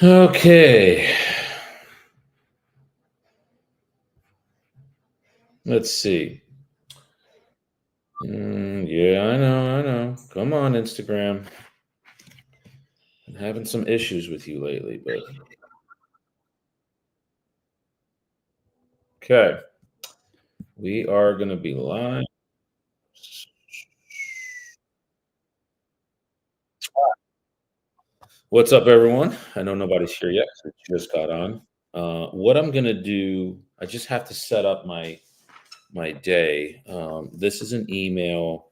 Okay. Let's see. Yeah, I know. Come on, Instagram. I'm having some issues with you lately, but okay. We are going to be live. What's up, everyone? I know nobody's here yet 'cause it just got on. What I'm going to do, I just have to set up my day. This is an email.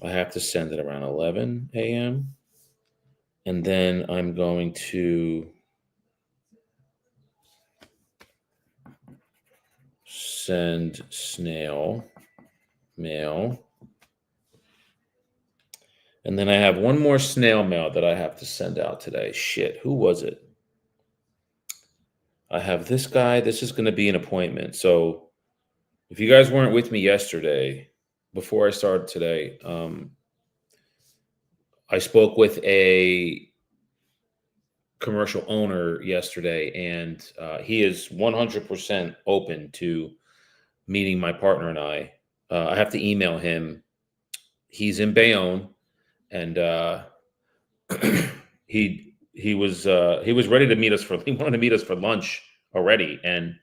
I have to send it around 11 a.m. And then I'm going to send snail mail. And then I have one more snail mail that I have to send out today. Shit, who was it? I have this guy. This is going to be an appointment. So if you guys weren't with me yesterday, before I started today, I spoke with a commercial owner yesterday, and he is 100% open to meeting my partner and I. I have to email him. He's in Bayonne, and he was ready to meet us for he wanted to meet us for lunch already, and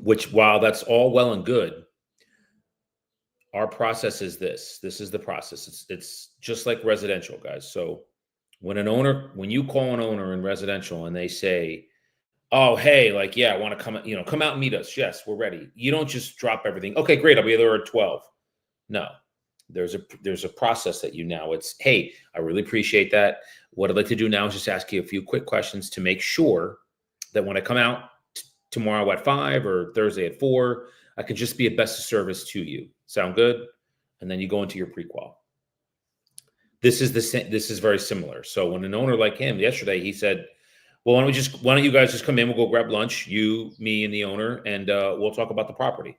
which, while that's all well and good, our process is this is the process. It's just like residential, guys. So when you call an owner in residential and they say, oh, hey, like, yeah, I want to come out and meet us, yes, we're ready, you don't just drop everything. Okay, great, I'll be there at 12. No, there's a process that it's, hey, I really appreciate that. What I'd like to do now is just ask you a few quick questions to make sure that when I come out tomorrow at 5 or Thursday at 4, I can just be a best of service to you. Sound good? And then you go into your prequal. This is very similar. So when an owner like him yesterday, he said, well, why don't you guys just come in? We'll go grab lunch, you, me, and the owner, and we'll talk about the property.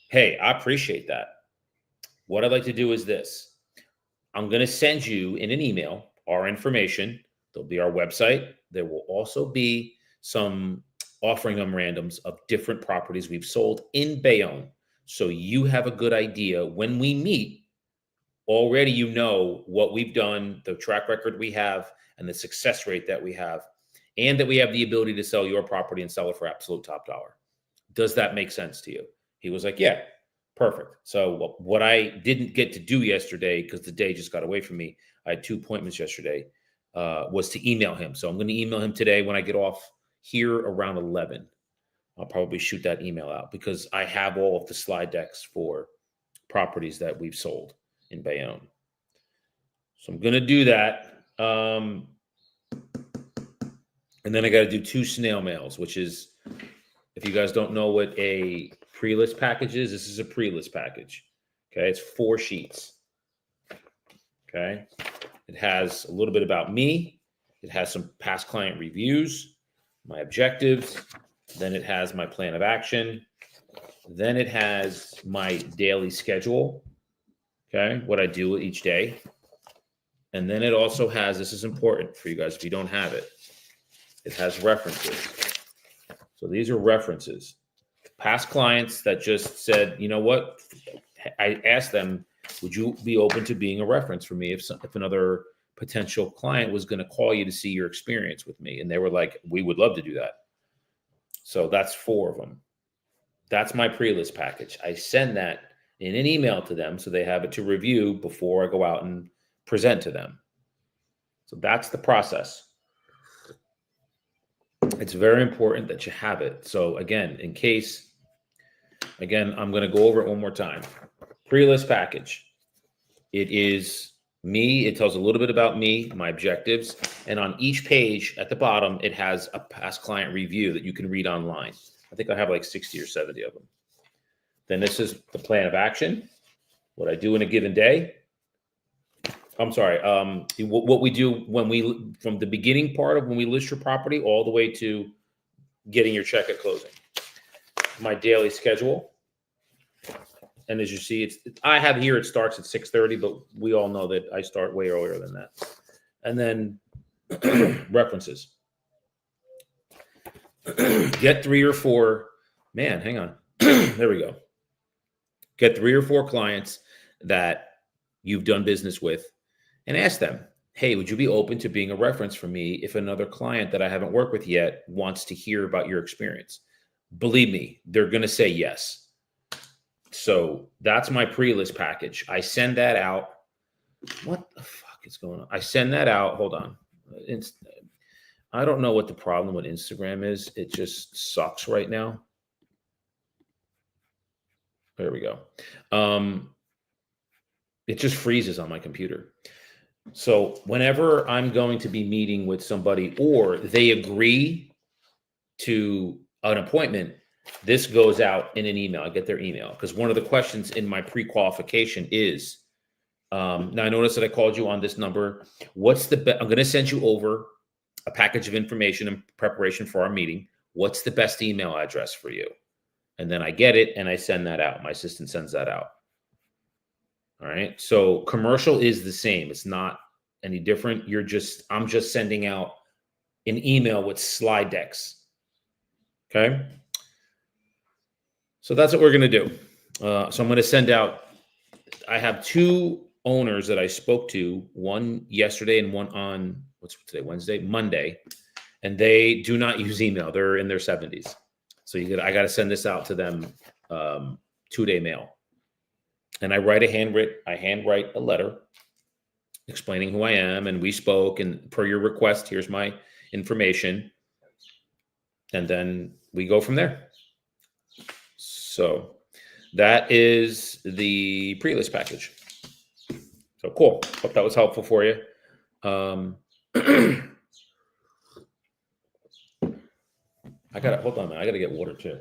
Hey, I appreciate that. What I'd like to do is this. I'm going to send you in an email our information. There'll be our website. There will also be some offering memorandums of different properties we've sold in Bayonne. So you have a good idea when we meet. Already you know what we've done, the track record we have, and the success rate that we have, and that we have the ability to sell your property and sell it for absolute top dollar. Does that make sense to you? He was like, yeah, perfect. So what I didn't get to do yesterday, because the day just got away from me, I had 2 appointments yesterday, was to email him. So I'm going to email him today when I get off here around 11. I'll probably shoot that email out because I have all of the slide decks for properties that we've sold in Bayonne. So I'm going to do that. And then I got to do 2 snail mails, which is, if you guys don't know what a pre-list package is, this is a pre-list package. Okay. It's 4 sheets. Okay. It has a little bit about me. It has some past client reviews, my objectives. Then it has my plan of action. Then it has my daily schedule. Okay. What I do each day. And then it also has, this is important for you guys if you don't have it, it has references. So these are references. Past clients that just said, you know what? I asked them, would you be open to being a reference for me if another potential client was going to call you to see your experience with me? And they were like, we would love to do that. So that's 4 of them. That's my pre-list package. I send that in an email to them so they have it to review before I go out and present to them. So that's the process. It's very important that you have it. So again, I'm going to go over it one more time. Pre-list package. It is me. It tells a little bit about me, my objectives. And on each page at the bottom, it has a past client review that you can read online. I think I have like 60 or 70 of them. Then this is the plan of action, what I do in a given day. I'm sorry. What we do from the beginning part of when we list your property all the way to getting your check at closing. My daily schedule. And as you see, I have here, it starts at 6:30, but we all know that I start way earlier than that. And then references. Get 3 or 4. Man, hang on. There we go. Get 3 or 4 clients that you've done business with and ask them, hey, would you be open to being a reference for me if another client that I haven't worked with yet wants to hear about your experience? Believe me, they're going to say yes. So that's my pre-list package. I send that out. What the fuck is going on? I send that out. Hold on. I don't know what the problem with Instagram is. It just sucks right now. There we go. It just freezes on my computer. So whenever I'm going to be meeting with somebody or they agree to an appointment, this goes out in an email. I get their email because one of the questions in my pre-qualification is, now I noticed that I called you on this number. What's the best? I'm going to send you over a package of information in preparation for our meeting. What's the best email address for you? And then I get it and I send that out. My assistant sends that out. All right. So commercial is the same. It's not any different. I'm just sending out an email with slide decks. Okay. So that's what we're going to do. So I'm going to send out, I have 2 owners that I spoke to, one yesterday and one on, what's today, Wednesday, Monday, and they do not use email. They're in their 70s. So I got to send this out to them 2-day mail. And I handwrite a letter explaining who I am, and we spoke, and per your request, here's my information. And then we go from there. So that is the pre-list package. So cool. Hope that was helpful for you. Hold on, man. I gotta get water too.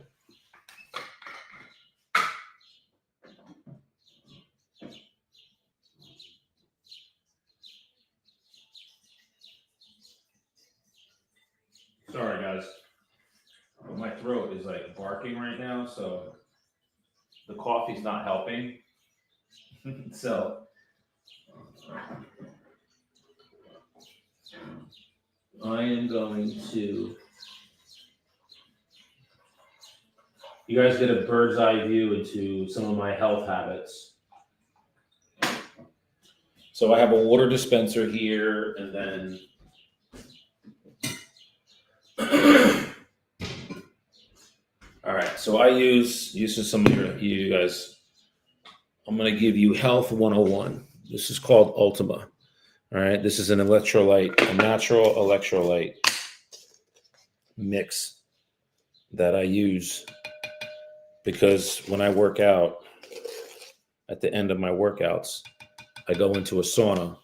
Sorry, guys. My throat is like barking right now, so the coffee's not helping. So I am going to, you guys get a bird's eye view into some of my health habits. So I have a water dispenser here, and then all right, so I use some of you guys. I'm going to give you Health 101. This is called Ultima. All right, this is an electrolyte, a natural electrolyte mix that I use because when I work out, at the end of my workouts, I go into a sauna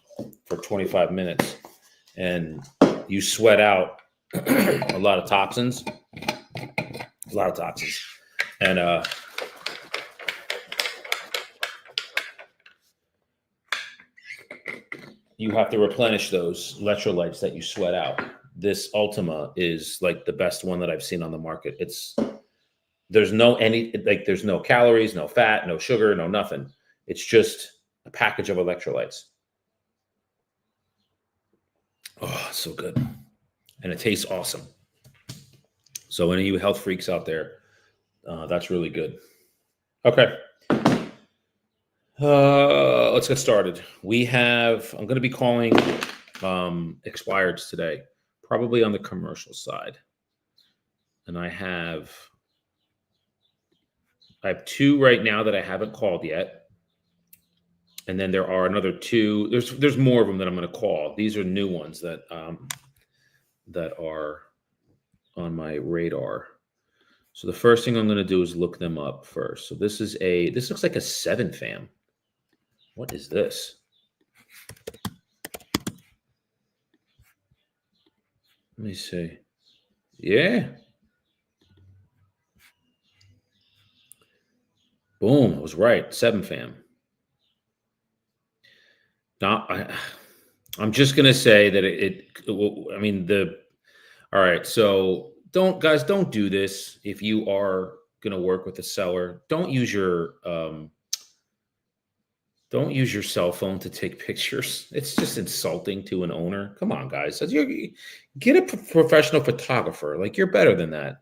for 25 minutes and you sweat out a lot of toxins. And you have to replenish those electrolytes that you sweat out. This Ultima is like the best one that I've seen on the market. There's no calories, no fat, no sugar, no nothing. It's just a package of electrolytes. Oh, so good. And it tastes awesome. So any of you health freaks out there, that's really good. Okay. Let's get started. I'm going to be calling expireds today, probably on the commercial side. And I have 2 right now that I haven't called yet. And then there are another 2. There's more of them that I'm going to call. These are new ones that are on my radar. So the first thing I'm going to do is look them up first. So this looks like a 7 fam. What is this? Let me see. Yeah. Boom. I was right. 7 fam. Now, I'm just going to say that all right. So don't do this. If you are going to work with a seller, don't use your Don't use your cell phone to take pictures. It's just insulting to an owner. Come on, guys. Get a professional photographer. Like, you're better than that.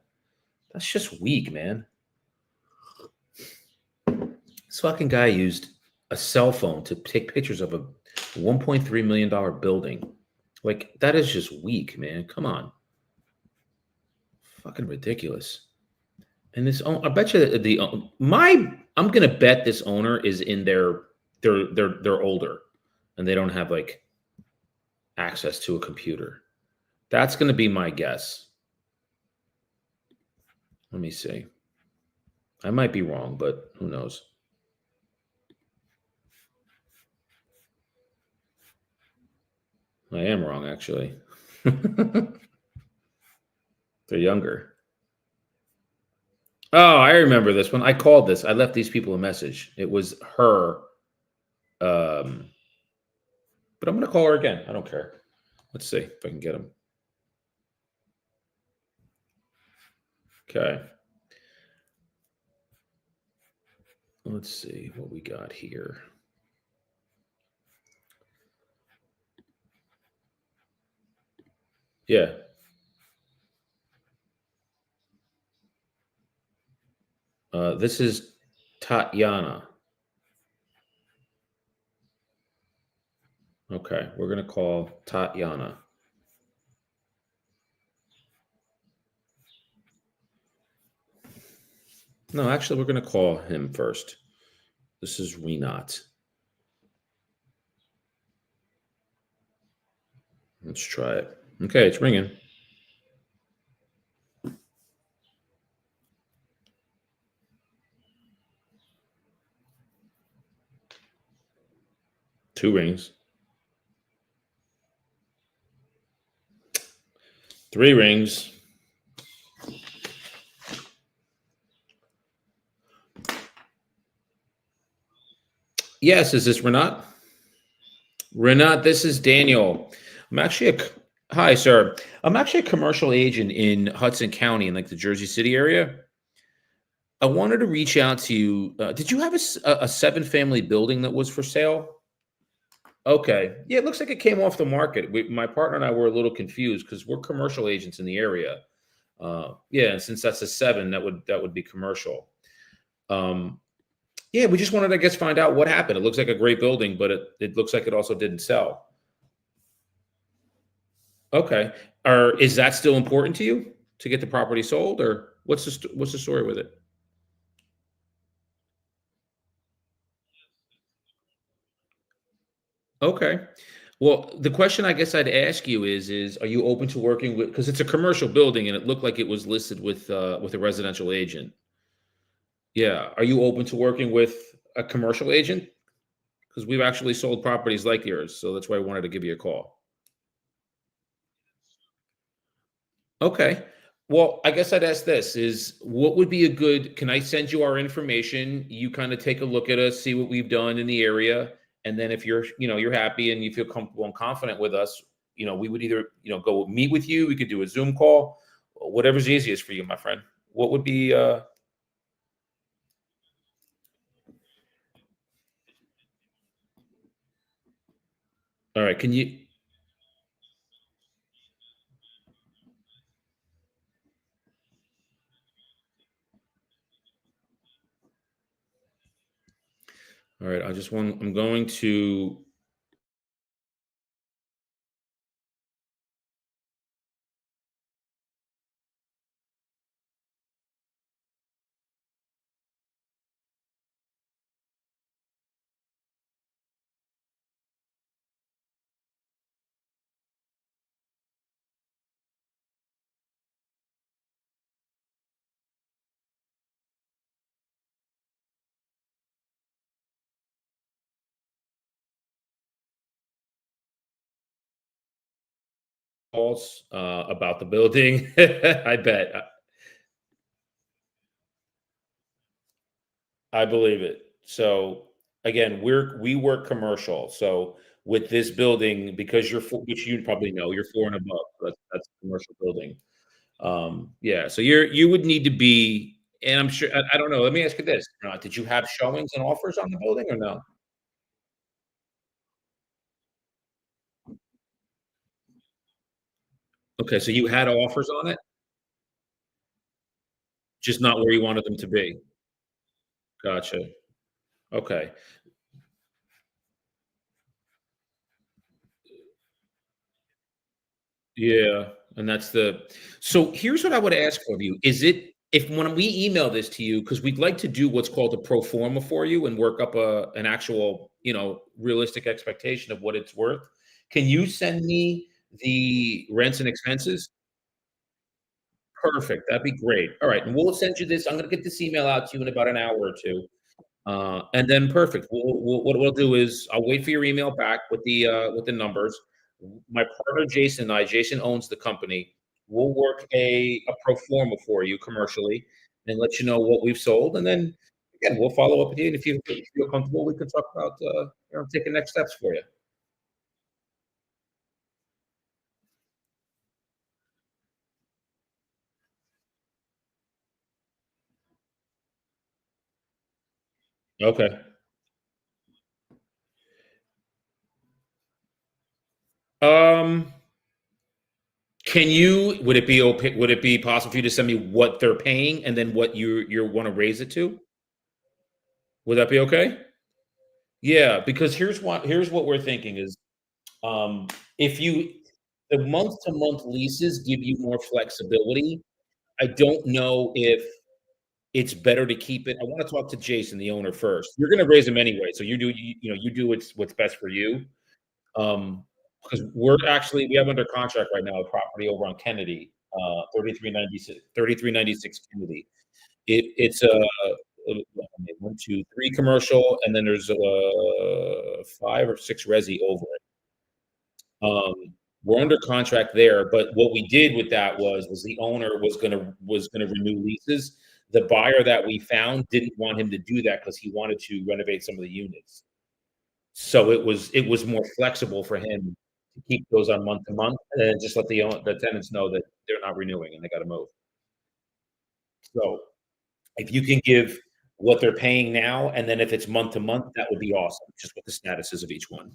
That's just weak, man. This fucking guy used a cell phone to take pictures of a $1.3 million building. Like, that is just weak, man. Come on. Fucking ridiculous. And I bet you that I'm gonna bet this owner is in they're older, and they don't have like access to a computer. That's gonna be my guess. Let me see. I might be wrong, but who knows? I am wrong, actually. They're younger. Oh, I remember this one. I called this. I left these people a message. It was her. Um, but I'm going to call her again. I don't care. Let's see if I can get them. Okay. Let's see what we got here. Yeah. This is Tatiana. Okay. We're going to call Tatiana. No, actually, we're going to call him first. This is Renat. Let's try it. Okay, it's ringing. Two rings. Three rings. Yes, is this Renat? Renat, this is Daniel. I'm actually hi, sir. I'm actually a commercial agent in Hudson County in like the Jersey City area. I wanted to reach out to you. Did you have a seven family building that was for sale? Okay. Yeah, it looks like it came off the market. My partner and I were a little confused because we're commercial agents in the area. Yeah, and since that's a seven, that would be commercial. Um, yeah, we just wanted, I guess, find out what happened. It looks like a great building, but it looks like it also didn't sell. Okay. Or is that still important to you to get the property sold, or what's the story with it? Okay. Well, the question I guess I'd ask you is are you open to working with, because it's a commercial building and it looked like it was listed with a residential agent. Yeah. Are you open to working with a commercial agent? Because we've actually sold properties like yours, so that's why I wanted to give you a call. Okay. Well, I guess I'd ask this is what would be a good, can I send you our information? You kind of take a look at us, see what we've done in the area. And then if you're happy and you feel comfortable and confident with us, we would either, go meet with you. We could do a Zoom call, whatever's easiest for you, my friend. What would be, all right. All right. I'm going to, calls, about the building. I bet. I believe it. So again, we work commercial. So with this building, because which you probably know, you're four and above. That's a commercial building. Yeah. So you would need to be, and I'm sure I don't know. Let me ask you this: did you have showings and offers on the building or no? Okay, so you had offers on it, just not where you wanted them to be. Gotcha. Okay. Yeah, and that's the so here's what I would ask of you. Is it if when we email this to you, because we'd like to do what's called a pro forma for you and work up an actual, realistic expectation of what it's worth. Can you send me the rents and expenses? Perfect. That'd be great. All right, and we'll send you this. I'm gonna get this email out to you in about an hour or two. And then perfect. What we'll do is I'll wait for your email back with the numbers. My partner Jason and I, Jason owns the company. We'll work a pro forma for you commercially and let you know what we've sold. And then again, we'll follow up with you. And if you feel comfortable, we can talk about taking next steps for you. Okay. Um, would it be possible for you to send me what they're paying and then what you want to raise it to? Would that be okay? Yeah, because here's what we're thinking is, um, if you the month-to-month leases give you more flexibility. I don't know if it's better to keep it. I wanna talk to Jason, the owner, first. You're gonna raise him anyway, so you do what's best for you. Because we have under contract right now a property over on Kennedy, 3396 Kennedy. It's uh, 1, 2, 3 commercial, and then there's 5 or 6 resi over it. We're under contract there, but what we did with that was the owner was gonna renew leases. The buyer that we found didn't want him to do that because he wanted to renovate some of the units. So it was more flexible for him to keep those on month to month and then just let the tenants know that they're not renewing and they gotta move. So, if you can give what they're paying now, and then if it's month to month, that would be awesome, just what the status is of each one.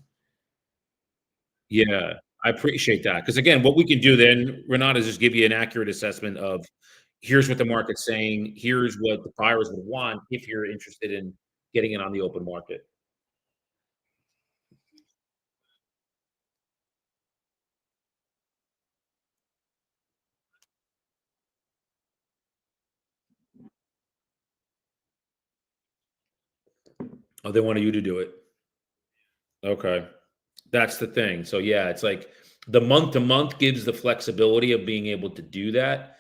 Yeah, I appreciate that. Because again, what we can do then, Renata, is just give you an accurate assessment of, here's what the market's saying, here's what the buyers would want if you're interested in getting it on the open market. Oh, they wanted you to do it. Okay. That's the thing. So yeah, it's like the month to month gives the flexibility of being able to do that.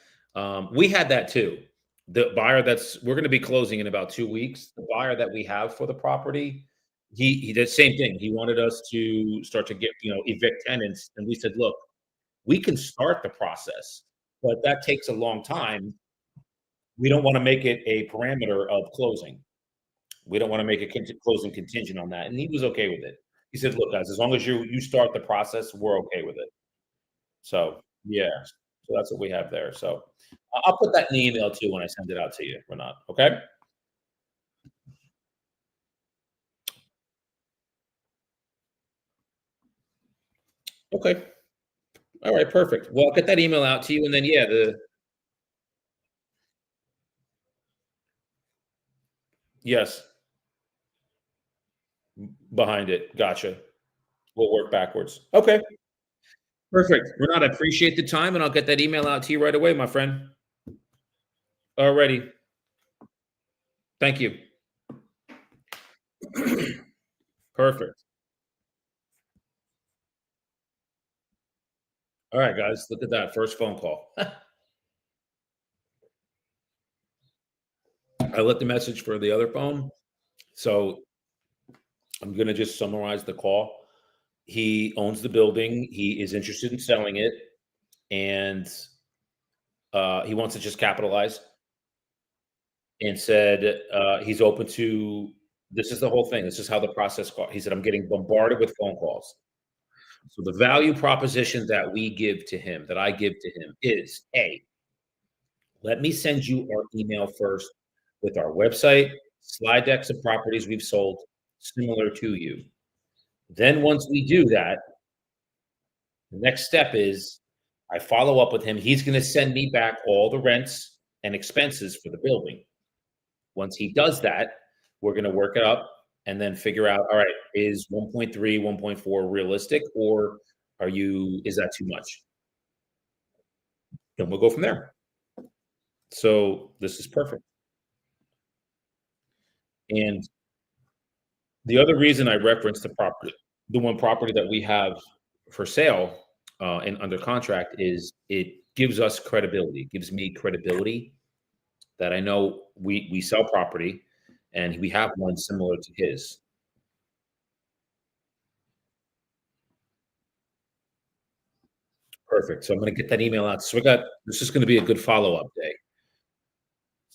We had that too. The buyer that's we're going to be closing in about 2 weeks. The buyer that we have for the property, he did the same thing. He wanted us to start to get evict tenants, and we said, look, we can start the process, but that takes a long time. We don't want to make it a parameter of closing. We don't want to make a closing contingent on that. And he was okay with it. He said, look, guys, as long as you start the process, we're okay with it. So yeah. So that's what we have there. So I'll put that in the email too when I send it out to you, Renat. Okay. Okay. All right. Perfect. Well, I'll get that email out to you. And then, yeah, yes, behind it. Gotcha. We'll work backwards. Okay. Perfect. Renat, I appreciate the time and I'll get that email out to you right away, my friend. Alrighty. Thank you. Perfect. All right, guys. Look at that. First phone call. I left the message for the other phone. So I'm going to just summarize the call. He owns the building. He is interested in selling it, and he wants to just capitalize. And said he's open to. This is the whole thing. This is how the process goes. He said, "I'm getting bombarded with phone calls." So the value proposition that we give to him, that I give to him, is: A, let me send you our email first with our website, slide decks of properties we've sold similar to you. Then once we do that, the next step is I follow up with him. He's going to send me back all the rents and expenses for the building. Once he does that, we're going to work it up and then figure out, all right, is 1.3, 1.4 realistic, or is that too much? And we'll go from there. So this is perfect. And the other reason I referenced the one property that we have for sale and under contract, is it gives us credibility. It gives me credibility that I know we sell property and we have one similar to his. Perfect. So I'm going to get that email out. So this is going to be a good follow up day.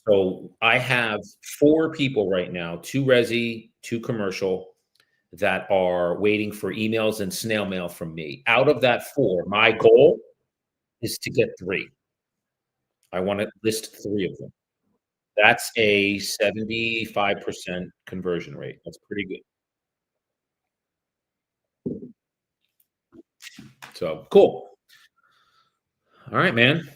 So I have four people right now, two resi, two commercial, that are waiting for emails and snail mail from me. Out of that four, my goal is to get three. I want to list three of them. That's a 75% conversion rate. That's pretty good. So cool. All right, man.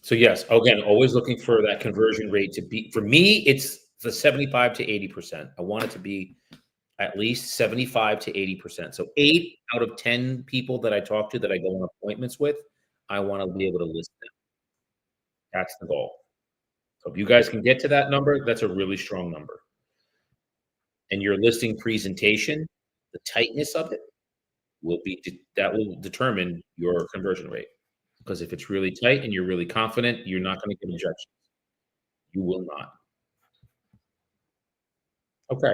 So yes, again, always looking for that conversion rate to be, for me, it's the 75 to 80%. I want it to be at least 75 to 80%. So 8 out of 10 people that I talk to that I go on appointments with, I want to be able to list them. That's the goal. So if you guys can get to that number, that's a really strong number. And your listing presentation, the tightness of it that will determine your conversion rate. Because if it's really tight and you're really confident, you're not going to get rejection. You will not. Okay.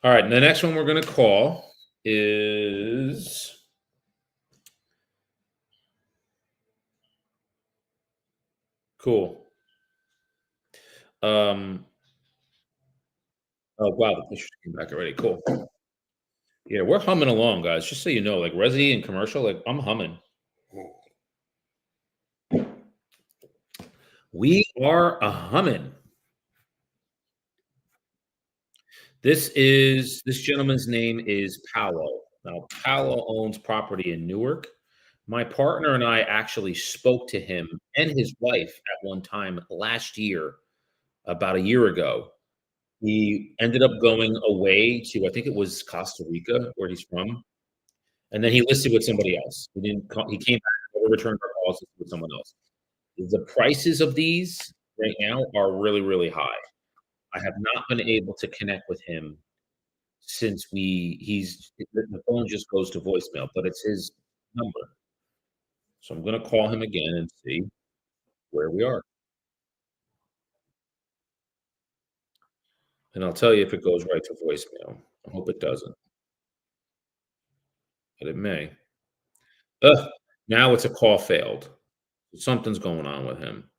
All right. And the next one we're going to call is cool. Um, oh wow, the pictures came back already. Cool. Yeah, we're humming along, guys. Just so you know, like resi and commercial, like I'm humming. We are a humming. This gentleman's name is Paolo. Now, Paolo owns property in Newark. My partner and I actually spoke to him and his wife at one time last year, about a year ago. He ended up going away to, I think it was Costa Rica, where he's from, and then he listed with somebody else. He didn't call, he came back, never returned our calls with someone else. The prices of these right now are really, really high. I have not been able to connect with him since the phone just goes to voicemail, but it's his number. So I'm gonna call him again and see where we are. And I'll tell you if it goes right to voicemail. I hope it doesn't, but it may. Ugh, now it's a call failed. Something's going on with him.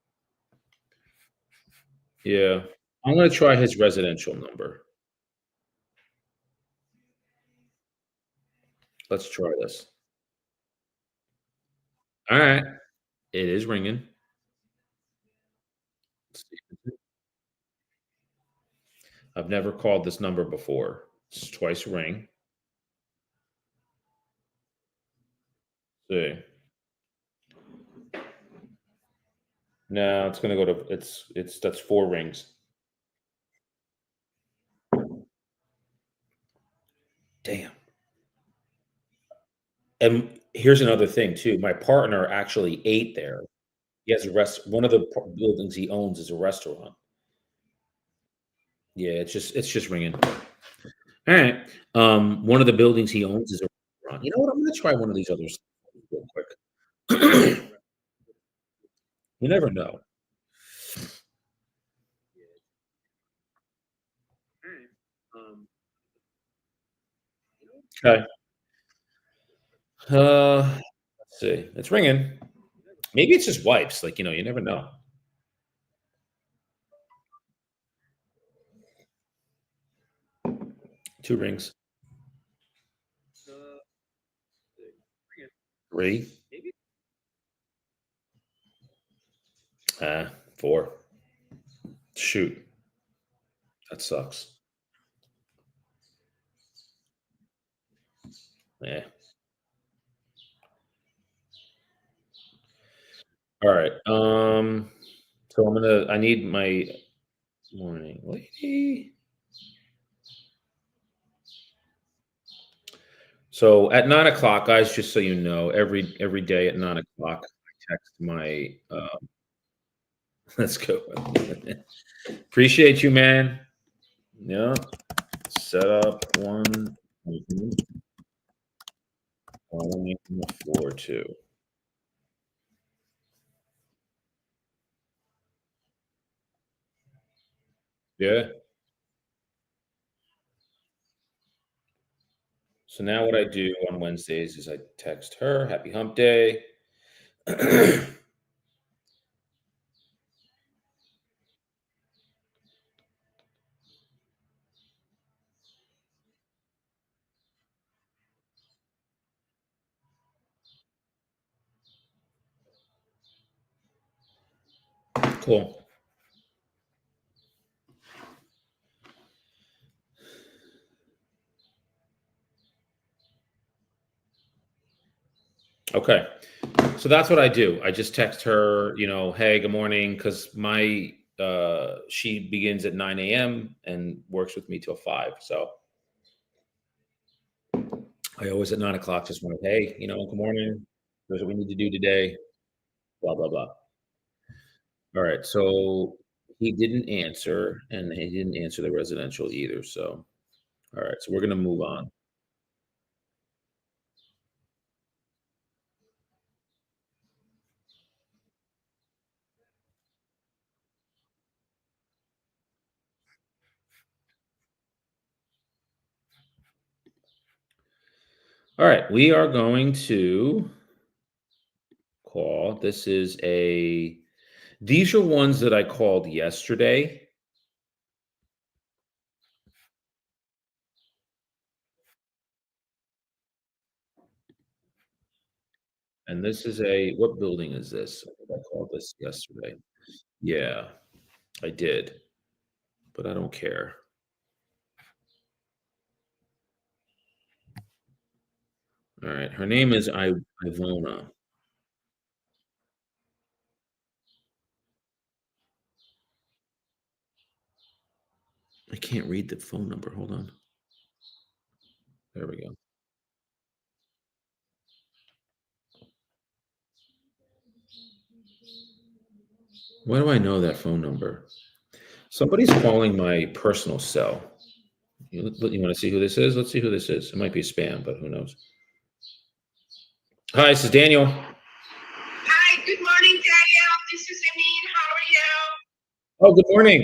Yeah. I'm gonna try his residential number. Let's try this. All right. It is ringing. Let's see. I've never called this number before. It's twice ring. See. No, it's gonna go to it's that's four rings. Damn. And here's another thing too. My partner actually ate there. He has a one of the buildings he owns is a restaurant. Yeah, it's just ringing. All right. One of the buildings he owns is a restaurant. You know what? I'm gonna try one of these others real quick. You never know. Okay. Let's see. It's ringing. Maybe it's just wipes. Like, you never know. Two rings. Three. Four. Shoot, that sucks. Yeah. All right. So I need my morning lady. So at 9 o'clock, guys, just so you know, every day at 9 o'clock, I text my let's go. Appreciate you, man. Yeah. Set up one mhm, following the floor two. Yeah. So now what I do on Wednesdays is I text her, happy hump day. Cool. Okay. So that's what I do. I just text her, hey, good morning, because my she begins at 9 a.m. and works with me till 5. So I always at 9 o'clock just want to, hey, good morning. Here's what we need to do today. Blah blah blah. All right. So he didn't answer, and he didn't answer the residential either. So all right. So we're gonna move on. All right. We are going to call. This is a. These are ones that I called yesterday. And this is what building is this? I think I called this yesterday. Yeah, I did, but I don't care. All right, her name is Ivona. I can't read the phone number. Hold on. There we go. Why do I know that phone number? Somebody's calling my personal cell. You want to see who this is? Let's see who this is. It might be spam, but who knows? Hi, this is Daniel. Hi, good morning, Daniel. This is Amin. How are you? Oh, good morning.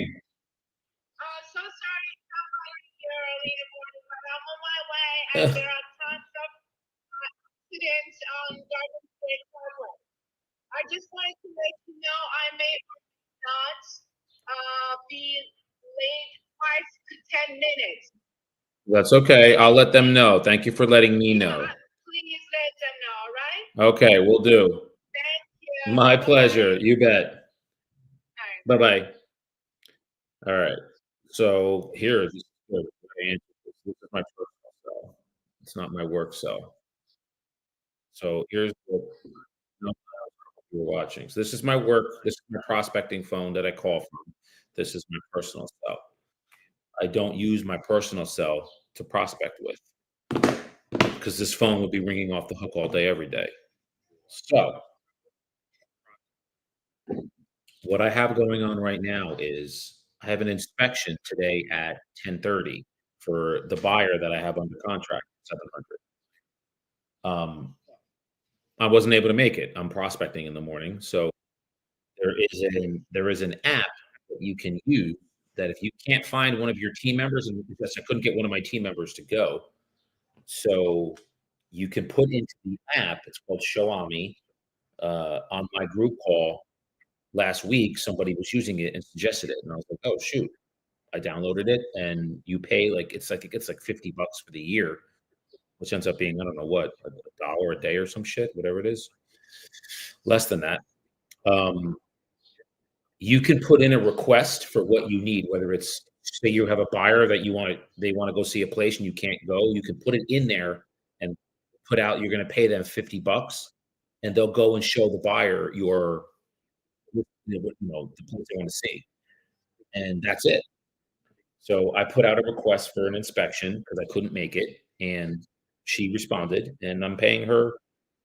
So sorry to come here early in the morning, but I'm on my way, and there are tons of accidents on Garden State Parkway. I just wanted to let you know I may not be late 5 to 10 minutes. That's okay. I'll let them know. Thank you for letting me know. Please let them know, all right? Okay, we'll do. Thank you. My Bye-bye. pleasure. You bet. All right. Bye bye. All right. So here, this is good. This is my personal cell. It's not my work cell. So here's what you're watching. So this is my work. This is my prospecting phone that I call from. This is my personal cell. I don't use my personal cell to prospect with because this phone would be ringing off the hook all day, every day. So what I have going on right now is I have an inspection today at 10:30 for the buyer that I have under contract, 700. I wasn't able to make it. I'm prospecting in the morning, so there is an app that you can use that if you can't find one of your team members, and because I couldn't get one of my team members to go, so you can put into the app. It's called Xiaomi. On my group call last week, somebody was using it and suggested it, and I was like, "Oh shoot!" I downloaded it, and you pay it gets like $50 for the year, which ends up being I don't know what $1 a day or some shit, whatever it is, less than that. Um, You can put in a request for what you need, whether it's say you have a buyer that they wanna go see a place and you can't go, you can put it in there and put out you're gonna pay them 50 bucks, and they'll go and show the buyer your the place they wanna see, and that's it. So I put out a request for an inspection because I couldn't make it, and she responded, and I'm paying her,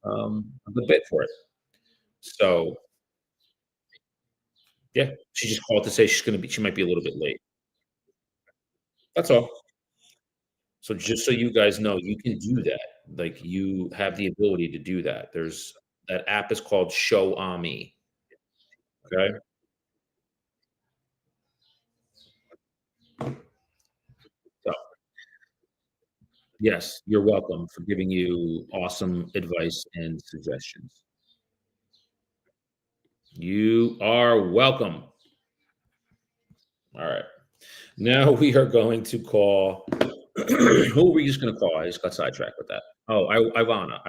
a good bit for it. So, yeah, she just called to say she might be a little bit late. That's all. So just so you guys know, you can do that. Like, you have the ability to do that. There's that app is called Show Ami, okay? So, yes, you're welcome for giving you awesome advice and suggestions. You are welcome. All right. Now we are going to call who are we just gonna call? I just got sidetracked with that. Oh, Ivana.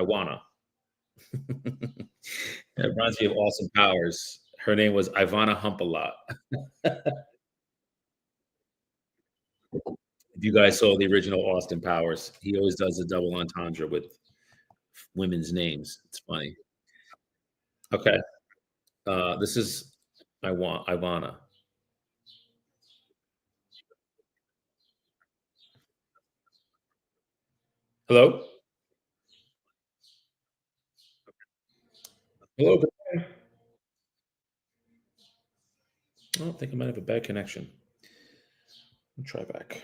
That reminds me of Austin Powers. Her name was Ivana Humpalot. If you guys saw the original Austin Powers, he always does a double entendre with women's names. It's funny. Okay. This is I want Ivana. Hello? Hello? I don't think I might have a bad connection. Let me try back.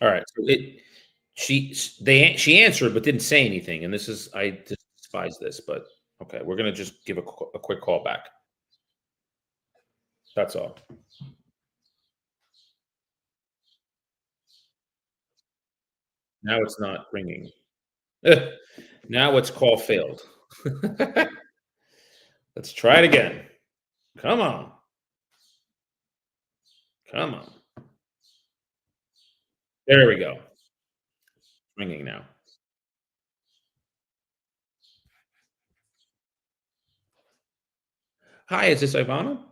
All right. So she answered but didn't say anything, and this is I despise this, but okay, we're gonna just give a quick call back. That's all. Now it's not ringing. Now it's call failed. Let's try it again. Come on. Come on. There we go. Ringing now. Hi, is this Ivana?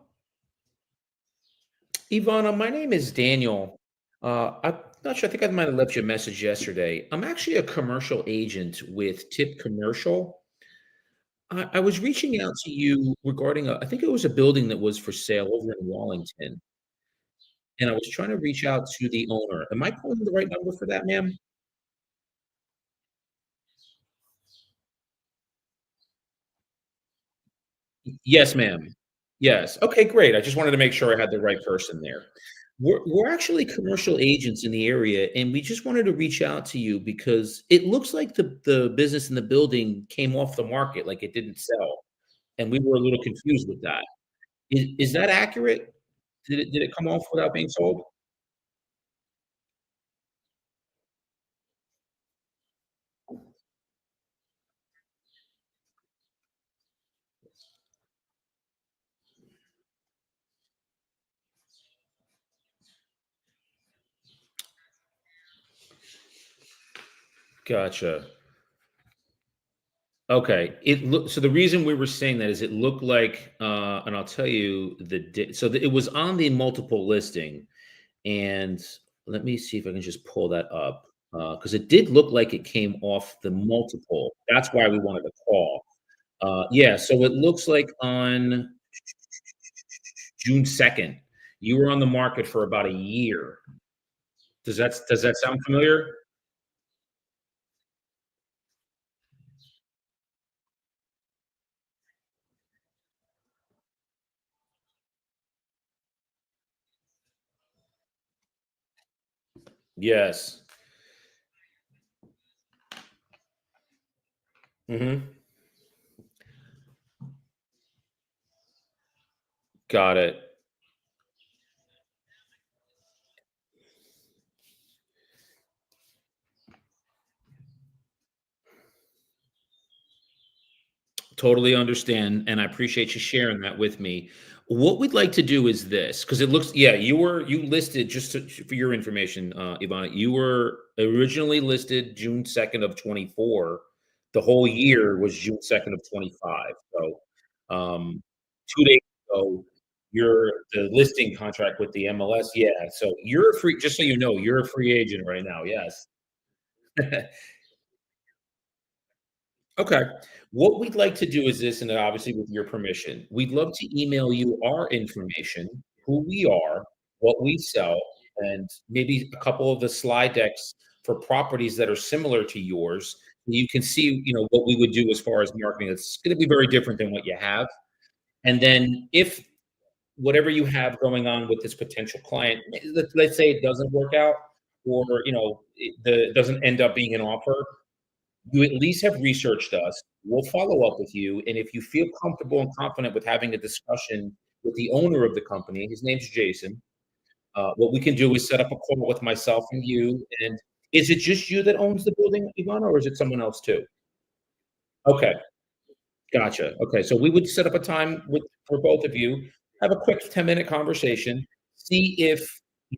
Ivana, my name is Daniel. I'm not sure. I think I might have left you a message yesterday. I'm actually a commercial agent with Tip Commercial. I was reaching out to you regarding I think it was a building that was for sale over in Wallington, and I was trying to reach out to the owner. Am I calling the right number for that, ma'am? Yes, ma'am. Yes. Okay, great. I just wanted to make sure I had the right person there. We're actually commercial agents in the area, and we just wanted to reach out to you because it looks like the business in the building came off the market, like it didn't sell, and we were a little confused with that. Is that accurate? Did it come off without being sold? Gotcha. Okay. So the reason we were saying that is it looked like, and I'll tell you it was on the multiple listing, and let me see if I can just pull that up because it did look like it came off the multiple. That's why we wanted to call. Yeah. So it looks like on June 2nd, you were on the market for about a year. Does that sound familiar? Yes. Hmm. Got it. Totally understand, and I appreciate you sharing that with me. What we'd like to do is this, because it looks, yeah, you listed for your information, Ivana, you were originally listed June 2nd of 24. The whole year was June 2nd of 25. So, 2 days ago, the listing contract with the MLS. Yeah, so you're a free. Just so you know, you're a free agent right now. Yes. Okay. What we'd like to do is this, and obviously with your permission, we'd love to email you our information, who we are, what we sell, and maybe a couple of the slide decks for properties that are similar to yours. You can see, what we would do as far as marketing. It's going to be very different than what you have. And then if whatever you have going on with this potential client, let's say it doesn't work out, or it doesn't end up being an offer, you at least have researched us. We'll follow up with you. And if you feel comfortable and confident with having a discussion with the owner of the company, his name's Jason, what we can do is set up a call with myself and you. And is it just you that owns the building, Ivana, or is it someone else too? Okay, gotcha. Okay, so we would set up a time for both of you, have a quick 10-minute conversation, see if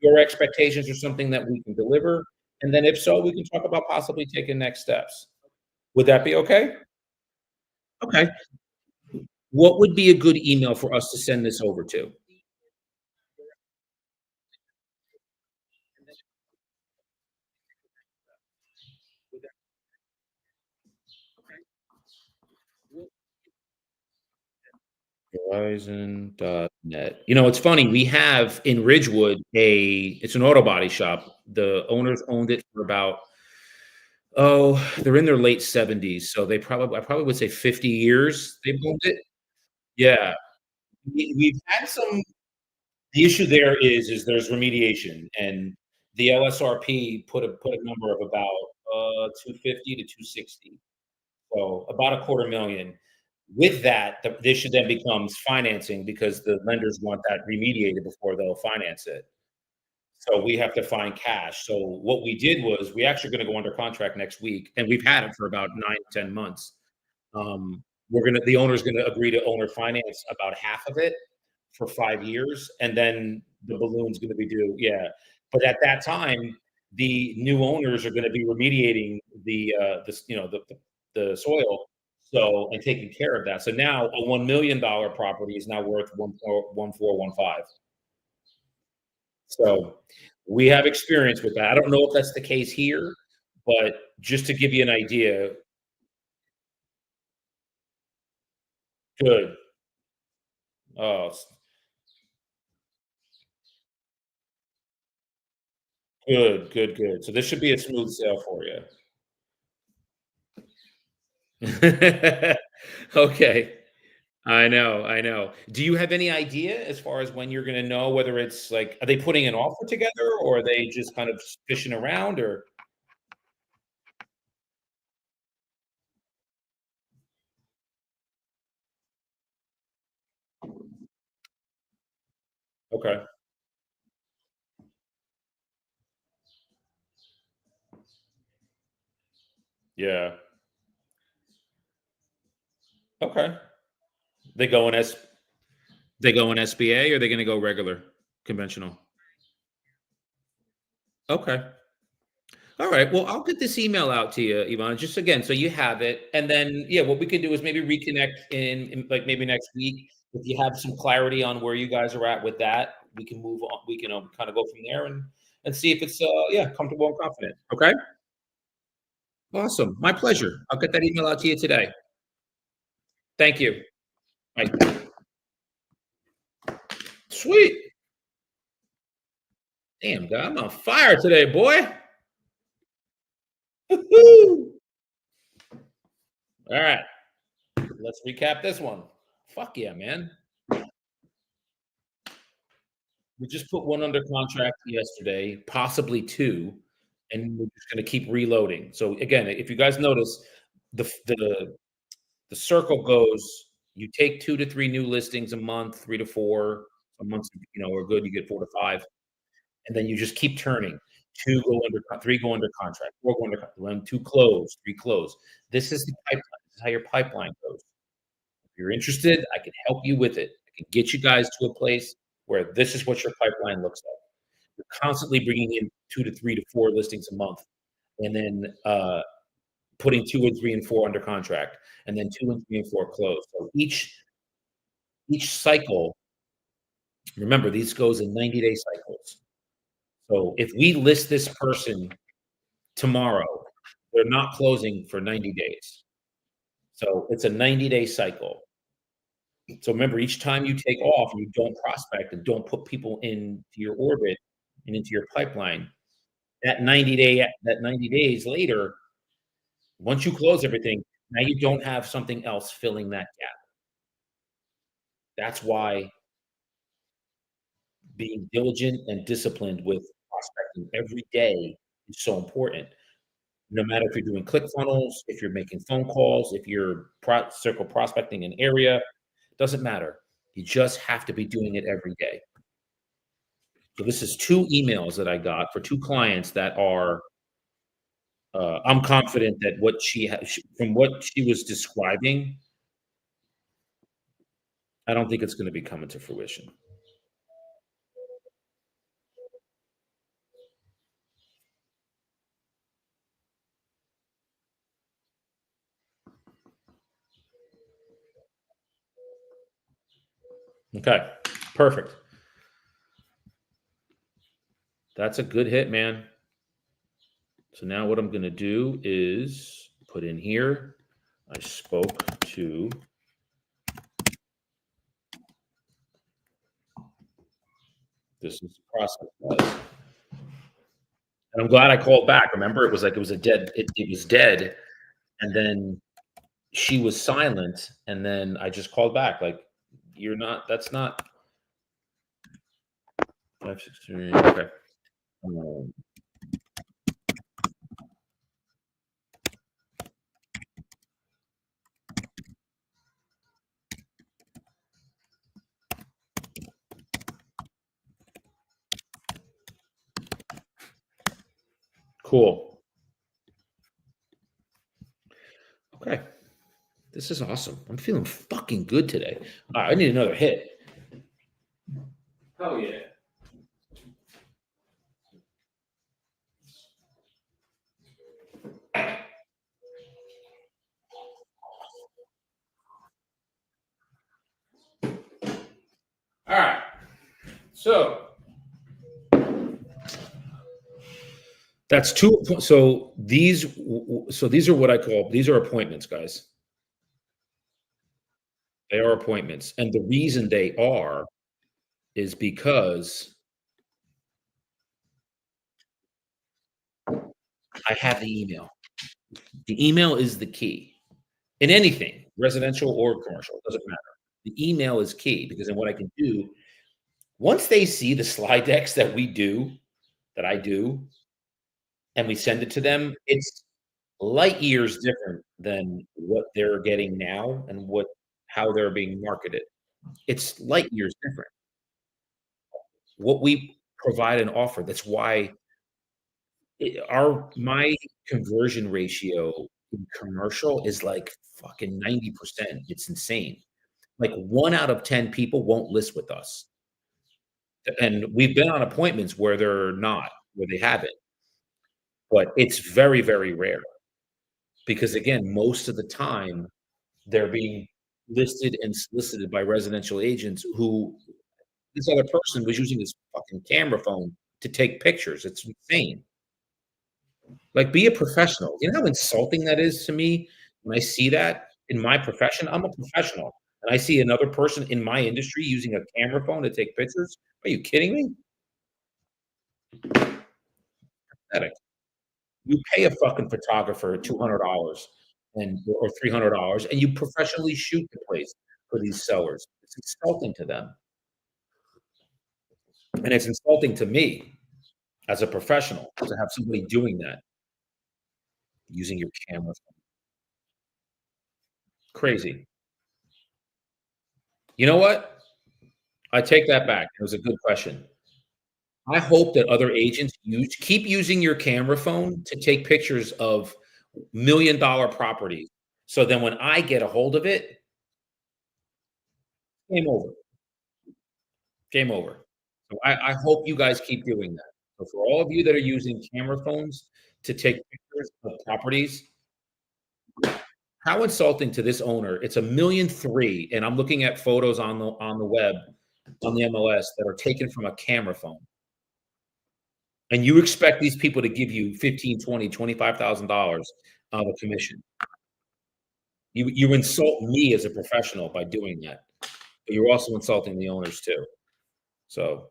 your expectations are something that we can deliver. And then if so, we can talk about possibly taking next steps. Would that be okay? Okay. What would be a good email for us to send this over to? Verizon.net. It's funny, we have in Ridgewood it's an auto body shop. The owners owned it for about, they're in their late 70s, so I probably would say 50 years they've owned it. Yeah. We've had some. The issue there is there's remediation, and the LSRP put a number of about, 250 to 260. So about a quarter million. With that, the issue then becomes financing because the lenders want that remediated before they'll finance it. So we have to find cash. So what we did was we actually going to go under contract next week, and we've had it for about 9 to 10 months. The owner's going to agree to owner finance about half of it for 5 years, and then the balloon's going to be due. Yeah, but at that time, the new owners are going to be remediating the soil, and taking care of that. So now a $1 million property is now worth 1.1415. So we have experience with that. I don't know if that's the case here, but just to give you an idea. Good. Oh, good, good, good. So this should be a smooth sail for you. Okay. I know, I know. Do you have any idea as far as when you're gonna know whether it's like, are they putting an offer together, or are they just kind of fishing around, or? Okay. Yeah. Okay. They go in S they go in SBA, or are they gonna go regular, conventional? Okay. All right. Well, I'll get this email out to you, Ivan, just again, so you have it. And then, yeah, what we can do is maybe reconnect in like maybe next week. If you have some clarity on where you guys are at with that, we can move on. We can kind of go from there and see if it's yeah, comfortable and confident. Okay. Awesome. My pleasure. I'll get that email out to you today. Thank you. Bye. Sweet. Damn, God, I'm on fire today, boy. Woo-hoo. All right. Let's recap this one. Fuck yeah, man. We just put one under contract yesterday, possibly two, and we're just gonna keep reloading. So again, if you guys notice, the circle goes, you take 2 to 3 new listings a month, 3 to 4. Some months, are good, you get 4 to 5, and then you just keep turning. 2 go under con 3 go under contract, 4 go under contract, when 2 close, 3 close. This is the pipeline. This is how your pipeline goes. If you're interested, I can help you with it. I can get you guys to a place where this is what your pipeline looks like. You're constantly bringing in 2 to 3 to 4 listings a month, and then, putting 2 and 3 and 4 under contract, and then 2 and 3 and 4 closed. So each cycle Remember, these goes in 90-day cycles. So if we list this person tomorrow, they're not closing for 90 days. So it's a 90-day cycle. So remember, each time you take off and you don't prospect and don't put people into your orbit and into your pipeline, that 90 days later, once you close everything, now you don't have something else filling that gap. That's why being diligent and disciplined with prospecting every day is so important. No matter if you're doing click funnels, if you're making phone calls, if you're circle prospecting an area, doesn't matter. You just have to be doing it every day. So this is 2 emails that I got for 2 clients that are, I'm confident that what from what she was describing, I don't think it's gonna be coming to fruition. Okay, perfect. That's a good hit, man. So now what I'm gonna do is put in here, I spoke to this is the process, guys. And I'm glad I called back. Remember, it was like it was dead, and then she was silent, and then I just called back like, "You're not that's not 563." Okay. Um, cool. Okay. This is awesome. I'm feeling fucking good today. I need another hit. Hell yeah. All right. So that's two. So these are what I call these are appointments, guys. They are appointments, and the reason they are is because I have the email. The email is the key in anything, residential or commercial. It doesn't matter. The email is key because then what I can do once they see the slide decks that I do, and we send it to them, it's light years different than what they're getting now and how they're being marketed. It's light years different. What we provide and offer, that's why our my conversion ratio in commercial is like fucking 90%. It's insane. Like 1 out of 10 people won't list with us. And we've been on appointments where where they haven't, but it's very, very rare because again, most of the time they're being listed and solicited by residential agents who this other person was using his fucking camera phone to take pictures. It's insane. Like, be a professional. You know how insulting that is to me when I see that in my profession? I'm a professional, and I see another person in my industry using a camera phone to take pictures. Are you kidding me? Pathetic. You pay a fucking photographer $200 or $300, and you professionally shoot the place for these sellers. It's insulting to them, and it's insulting to me as a professional to have somebody doing that, using your camera. Crazy. You know what? I take that back. It was a good question. I hope that other agents keep using your camera phone to take pictures of $1,000,000 properties. So then when I get a hold of it, game over, game over. So I hope you guys keep doing that. So for all of you that are using camera phones to take pictures of properties, how insulting to this owner. It's 1,000,003, and I'm looking at photos on the web. on the MLS that are taken from a camera phone. And you expect these people to give you 15, 20, $25,000 of a commission. You insult me as a professional by doing that, but you're also insulting the owners too. So,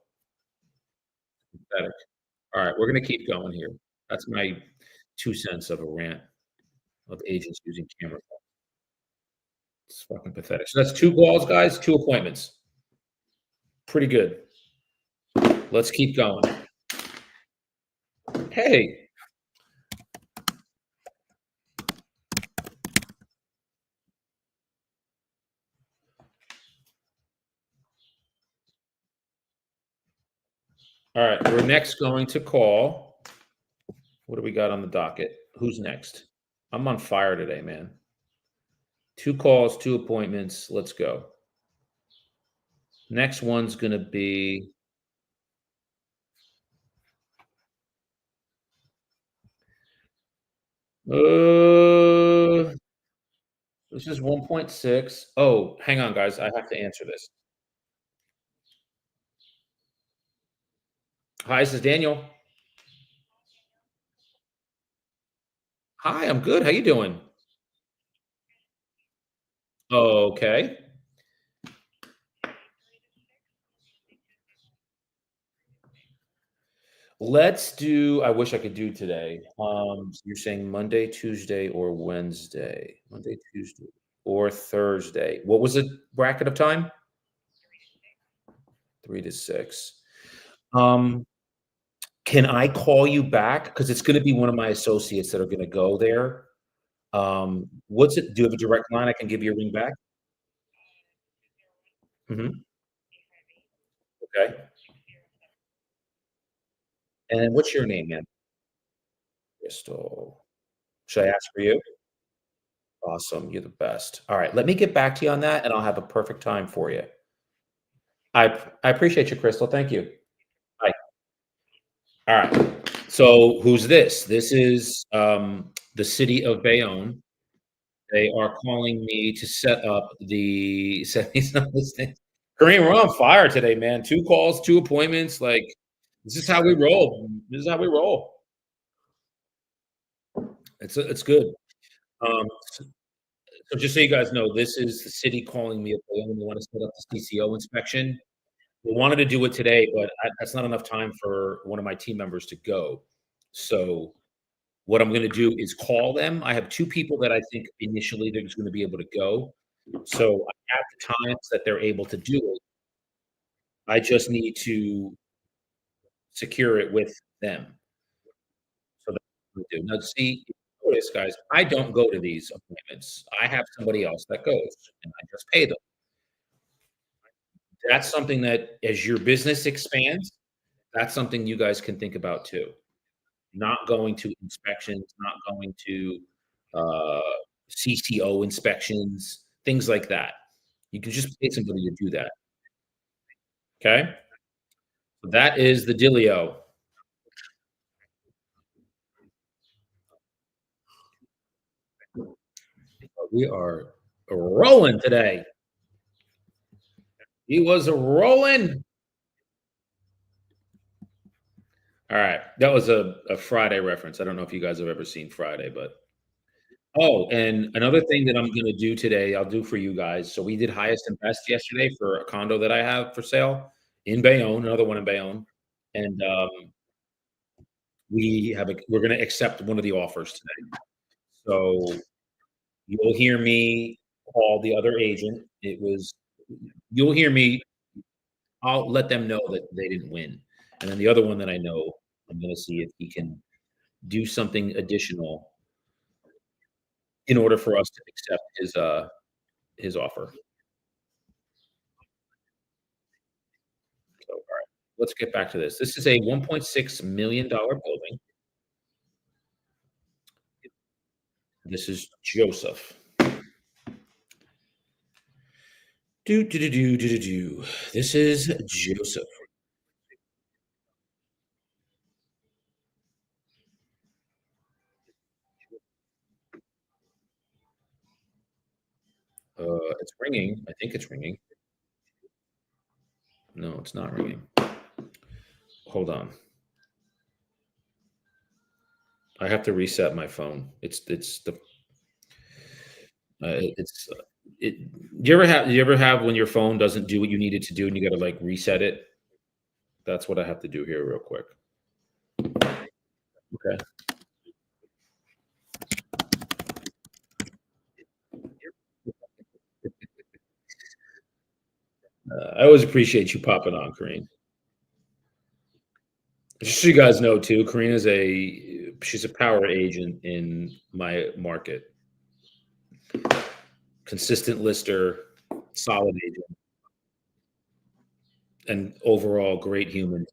pathetic. All right, we're gonna keep going here. That's my 2 cents of a rant of agents using camera phones. It's fucking pathetic. So that's 2 calls, guys, 2 appointments. Pretty good. Let's keep going. Hey, all right, we're next going to call. What do we got on the docket? Who's next? I'm on fire today, man. 2 calls, 2 appointments. Let's go. Next one's gonna be this is 1.6. Oh, hang on, guys. I have to answer this. Hi, this is Daniel. Hi, I'm good. How you doing? Okay. Let's do I wish I could do today. So you're saying Monday, Tuesday, or Wednesday? Monday, Tuesday, or Thursday. What was the bracket of time? 3 to 6. Um, can I call you back? Because it's gonna be one of my associates that are gonna go there. What's it do you have a direct line I can give you a ring back? Mhm, okay. And what's your name, man? Crystal. Should I ask for you? Awesome, you're the best. Alright, let me get back to you on that, and I'll have a perfect time for you. I appreciate you, Crystal, thank you. Bye. Alright, so who's this? This is, the city of Bayonne. They are calling me to set up the set these up this thing. Kareem, we're on fire today, man. 2 calls, 2 appointments, like, this is how we roll. This is how we roll. It's good. So just so you guys know, this is the city calling me if they only wanna set up the CCO inspection. We wanted to do it today, but that's not enough time for one of my team members to go. So, what I'm gonna do is call them. I have 2 people that I think initially they're just gonna be able to go. So, I have the times that they're able to do it. I just need to secure it with them. So that's what we do. Now, see, notice, guys, I don't go to these appointments. I have somebody else that goes, and I just pay them. That's something that as your business expands, that's something you guys can think about too. Not going to inspections, not going to, uh, CCO inspections, things like that. You can just pay somebody to do that, okay? So that is the dealio. We are rolling today. He was rolling. All right. That was a Friday reference. I don't know if you guys have ever seen Friday, but oh, and another thing that I'm gonna do today, I'll do for you guys. So we did highest and best yesterday for a condo that I have for sale in Bayonne, another one in Bayonne. And we're gonna accept one of the offers today. So you'll hear me call the other agent. You'll hear me, I'll let them know that they didn't win. And then the other one that I know, I'm gonna see if he can do something additional in order for us to accept his offer. So, all right, let's get back to this. This is a $1.6 million building. This is Joseph. Do do do do do do do. This is Joseph. It's ringing. I think it's ringing. No, it's not ringing. Hold on. I have to reset my phone. It's the it's it. You ever have when your phone doesn't do what you need it to do and you got to like reset it? That's what I have to do here real quick. Okay. I always appreciate you popping on, Karine. Just so you guys know too, Karina's she's a power agent in my market. Consistent lister, solid agent, and overall great human.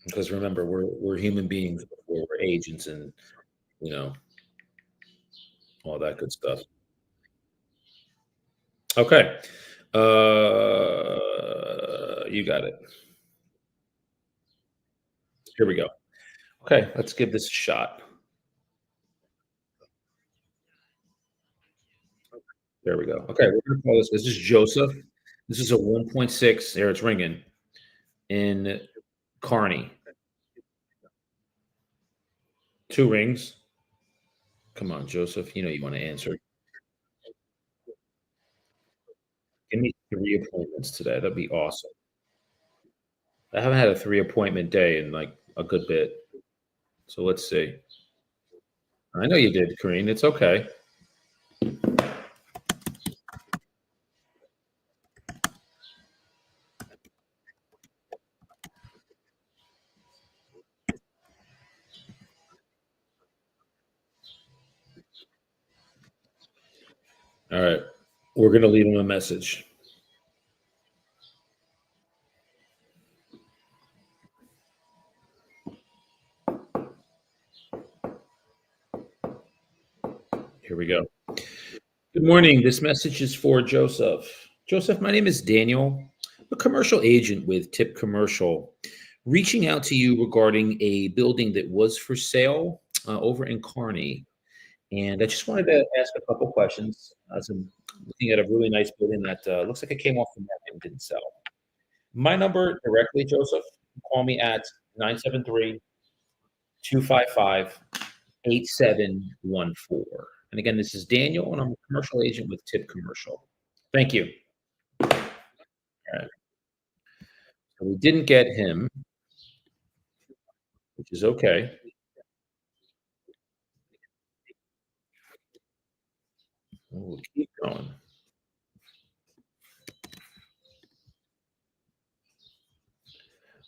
Because remember, we're human beings before we're agents and you know all that good stuff. Okay. You got it. Here we go. Okay, let's give this a shot. There we go. Okay, we're gonna call this. This is Joseph. This is a 1.6. There, it's ringing in Carney. Two rings. Come on, Joseph. You know you want to answer. Give me three appointments today. That'd be awesome. I haven't had a three appointment day in like a good bit. So let's see. I know you did, Kareen. It's okay. All right. We're going to leave him a message. Here we go. Good morning. This message is for Joseph. Joseph, my name is Daniel. I'm a commercial agent with Tip Commercial, reaching out to you regarding a building that was for sale over in Kearney. And I just wanted to ask a couple questions as I'm looking at a really nice building that looks like it came off the market and didn't sell. My number directly, Joseph, call me at 973-255-8714. And again, this is Daniel, and I'm a commercial agent with Tip Commercial. Thank you. All right. So we didn't get him, which is okay. We'll keep going.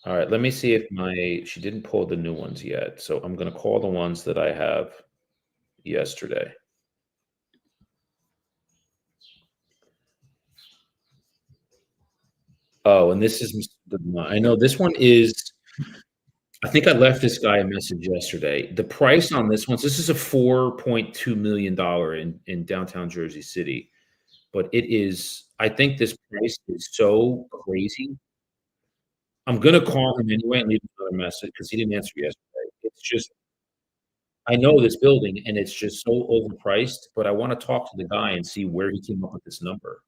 All right, let me see if she didn't pull the new ones yet. So I'm going to call the ones that I have yesterday. Oh, and this is I know this one is. I think I left this guy a message yesterday. The price on this one, so this is a $4.2 million in downtown Jersey City, but it is. I think this price is so crazy. I'm gonna call him anyway and leave him another message because he didn't answer yesterday. It's just I know this building and it's just so overpriced, but I want to talk to the guy and see where he came up with this number.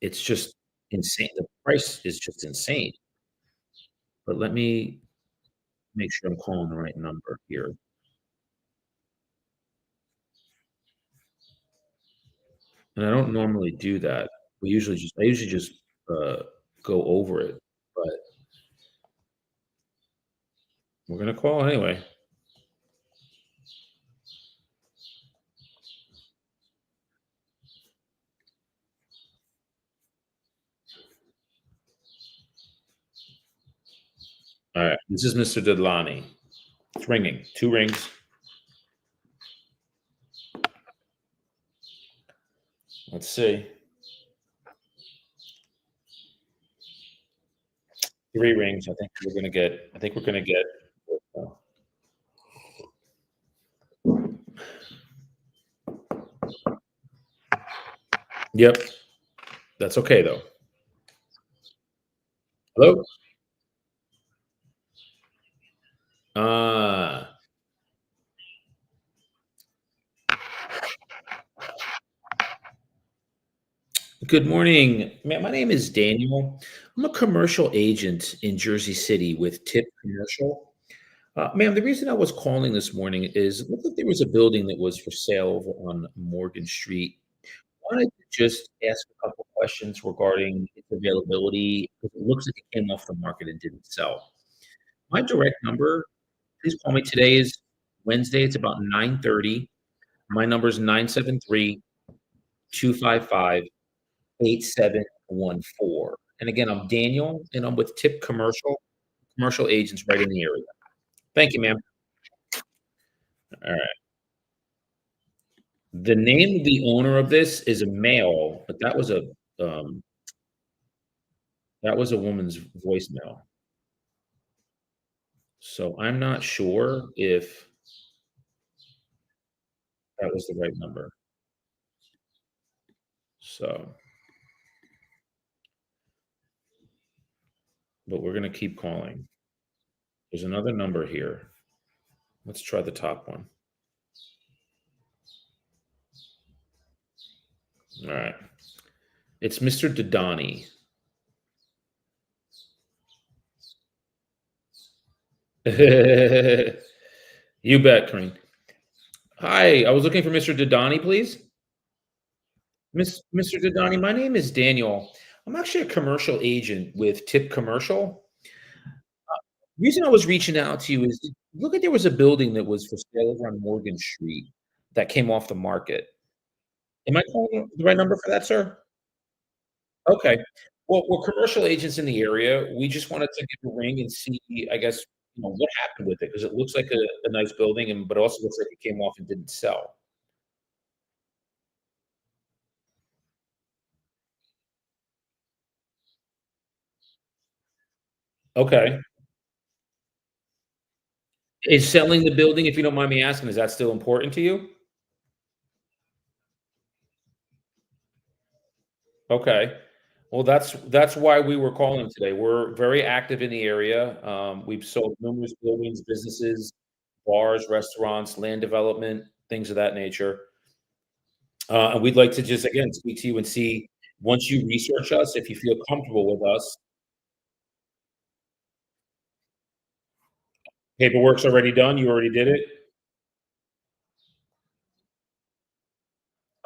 It's just insane. The price is just insane. But let me make sure I'm calling the right number here. And I don't normally do that. I usually just uh, go over it, but we're gonna call anyway. All right, this is Mr. Dedlani. It's ringing. Two rings. Let's see. Three rings. I think we're gonna get. I think we're gonna get. uh, Yep, that's okay though. Hello. Ah, Good morning. My name is Daniel. I'm a commercial agent in Jersey City with Tip Commercial. Ma'am, the reason I was calling this morning is it looked like there was a building that was for sale over on Morgan Street. I wanted to just ask a couple questions regarding its availability because it looks like it came off the market and didn't sell. My direct number, please call me today is Wednesday. It's about 9:30. My number is 973-255-8714. And again, I'm Daniel, and I'm with Tip commercial agents right in the area. Thank you, ma'am. All right. The name of the owner of this is a male, but um, that was a woman's voicemail. So I'm not sure if that was the right number. So, but we're gonna keep calling. There's another number here. Let's try the top one. All right. It's Mr. Dodani. You bet, Crane. Hi, I was looking for Mr. Dodani, please. Mr. Dodani, my name is Daniel. I'm actually a commercial agent with Tip Commercial. Reason I was reaching out to you is look like there was a building that was for sale over on Morgan Street that came off the market. Am I calling the right number for that, sir? Okay. Well, we're commercial agents in the area. We just wanted to give a ring and see, I guess, what happened with it because it looks like a nice building, and but also looks like it came off and didn't sell. Okay. Is selling the building, if you don't mind me asking, is that still important to you? Okay. Well, that's why we were calling today. We're very active in the area. We've sold numerous buildings, businesses, bars, restaurants, land development, things of that nature. And we'd like to just again speak to you and see once you research us, if you feel comfortable with us. Paperwork's already done. You already did it.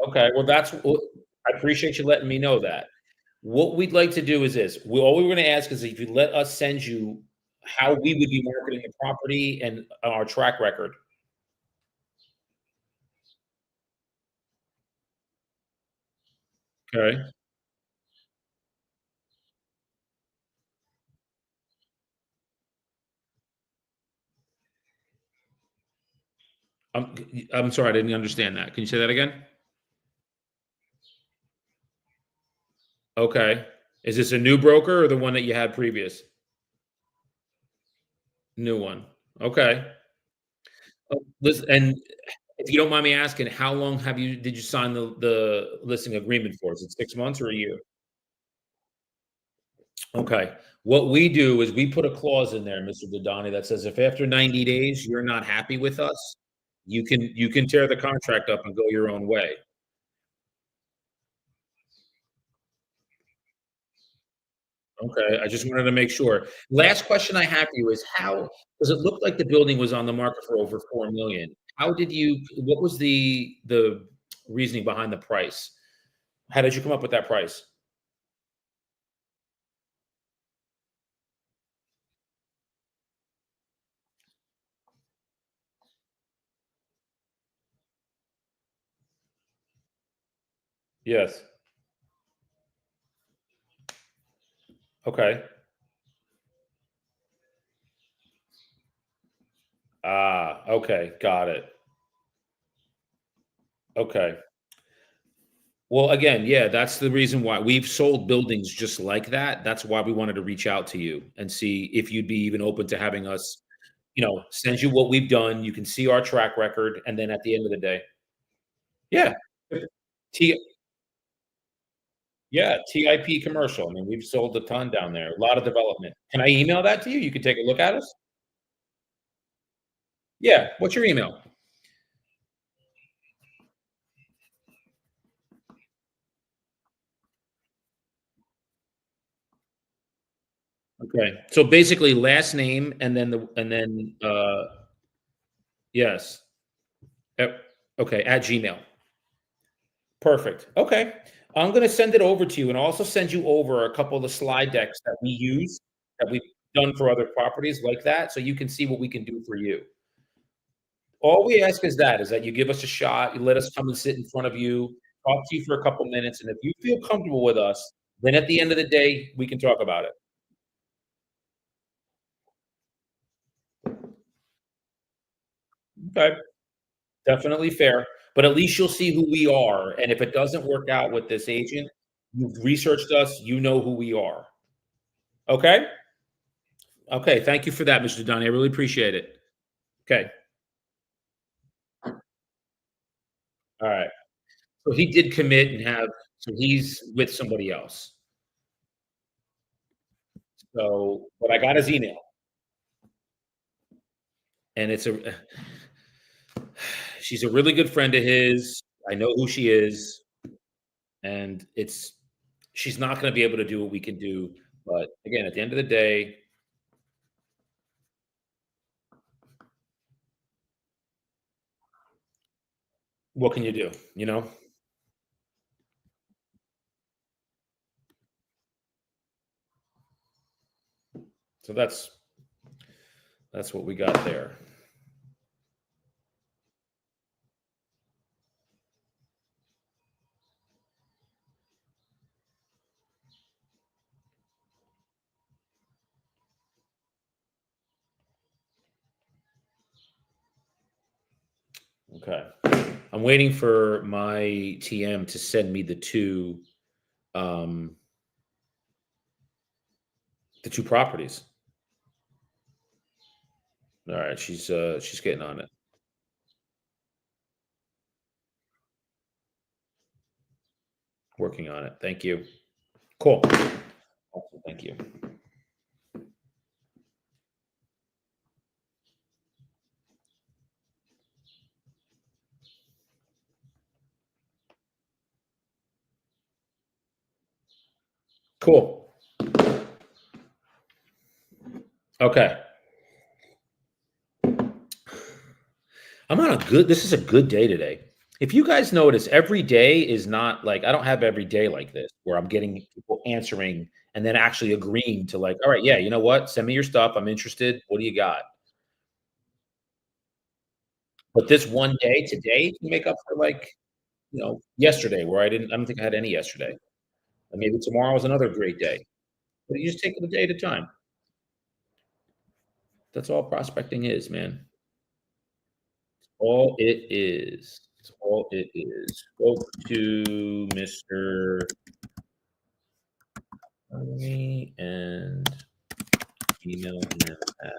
Okay. Well, I appreciate you letting me know that. What we'd like to do is this. All we were going to ask is if you let us send you how we would be marketing the property and our track record. Okay. I'm sorry, I didn't understand that. Can you say that again? Okay. Is this a new broker or the one that you had previous? New one. Okay. Listen, and if you don't mind me asking, how long did you sign the listing agreement for? Is it 6 months or a year? Okay. What we do is we put a clause in there, Mr. Dodani, that says if after 90 days you're not happy with us, you can tear the contract up and go your own way. Okay, I just wanted to make sure. Last question I have for you is how does it look like the building was on the market for over 4,000,000? What was the reasoning behind the price? How did you come up with that price? Yes. Okay. Ah, okay, got it. Okay. Well, again, yeah, that's the reason why we've sold buildings just like that. That's why we wanted to reach out to you and see if you'd be even open to having us, send you what we've done. You can see our track record, and then at the end of the day, yeah, T, yeah, TIP commercial. I mean, we've sold a ton down there. A lot of development. Can I email that to you? You can take a look at us. Yeah. What's your email? Okay. So basically last name and then yes. Yep. Okay, at Gmail. Perfect. Okay. I'm gonna send it over to you and also send you over a couple of the slide decks that we use that we've done for other properties like that, so you can see what we can do for you. All we ask is that you give us a shot, you let us come and sit in front of you, talk to you for a couple minutes, and if you feel comfortable with us, then at the end of the day, we can talk about it. Okay. Definitely fair, but at least you'll see who we are, and if it doesn't work out with this agent, you've researched us, you know who we are. Okay? Okay, thank you for that, Mr. Dunny, I really appreciate it. Okay, alright. So he did commit and have so he's with somebody else. So but I got his email, and it's a she's a really good friend of his, I know who she is, and it's she's not gonna be able to do what we can do, but again, at the end of the day, what can you do, you know? So that's what we got there. Okay. I'm waiting for my TM to send me um the 2 properties. All right, she's getting on it. Working on it. Thank you. Cool. Awesome, thank you. Cool. Okay. I'm on a good this is a good day today. If you guys notice, every day is not like I don't have every day like this where I'm getting people answering and then actually agreeing to like, all right, yeah, you know what? Send me your stuff. I'm interested. What do you got? But this one day today can make up for like, yesterday where I don't think I had any yesterday. And maybe tomorrow is another great day. But you just take it a day at a time. That's all prospecting is, man. All it is. It's all it is. Spoke to Mr. Tony and email him at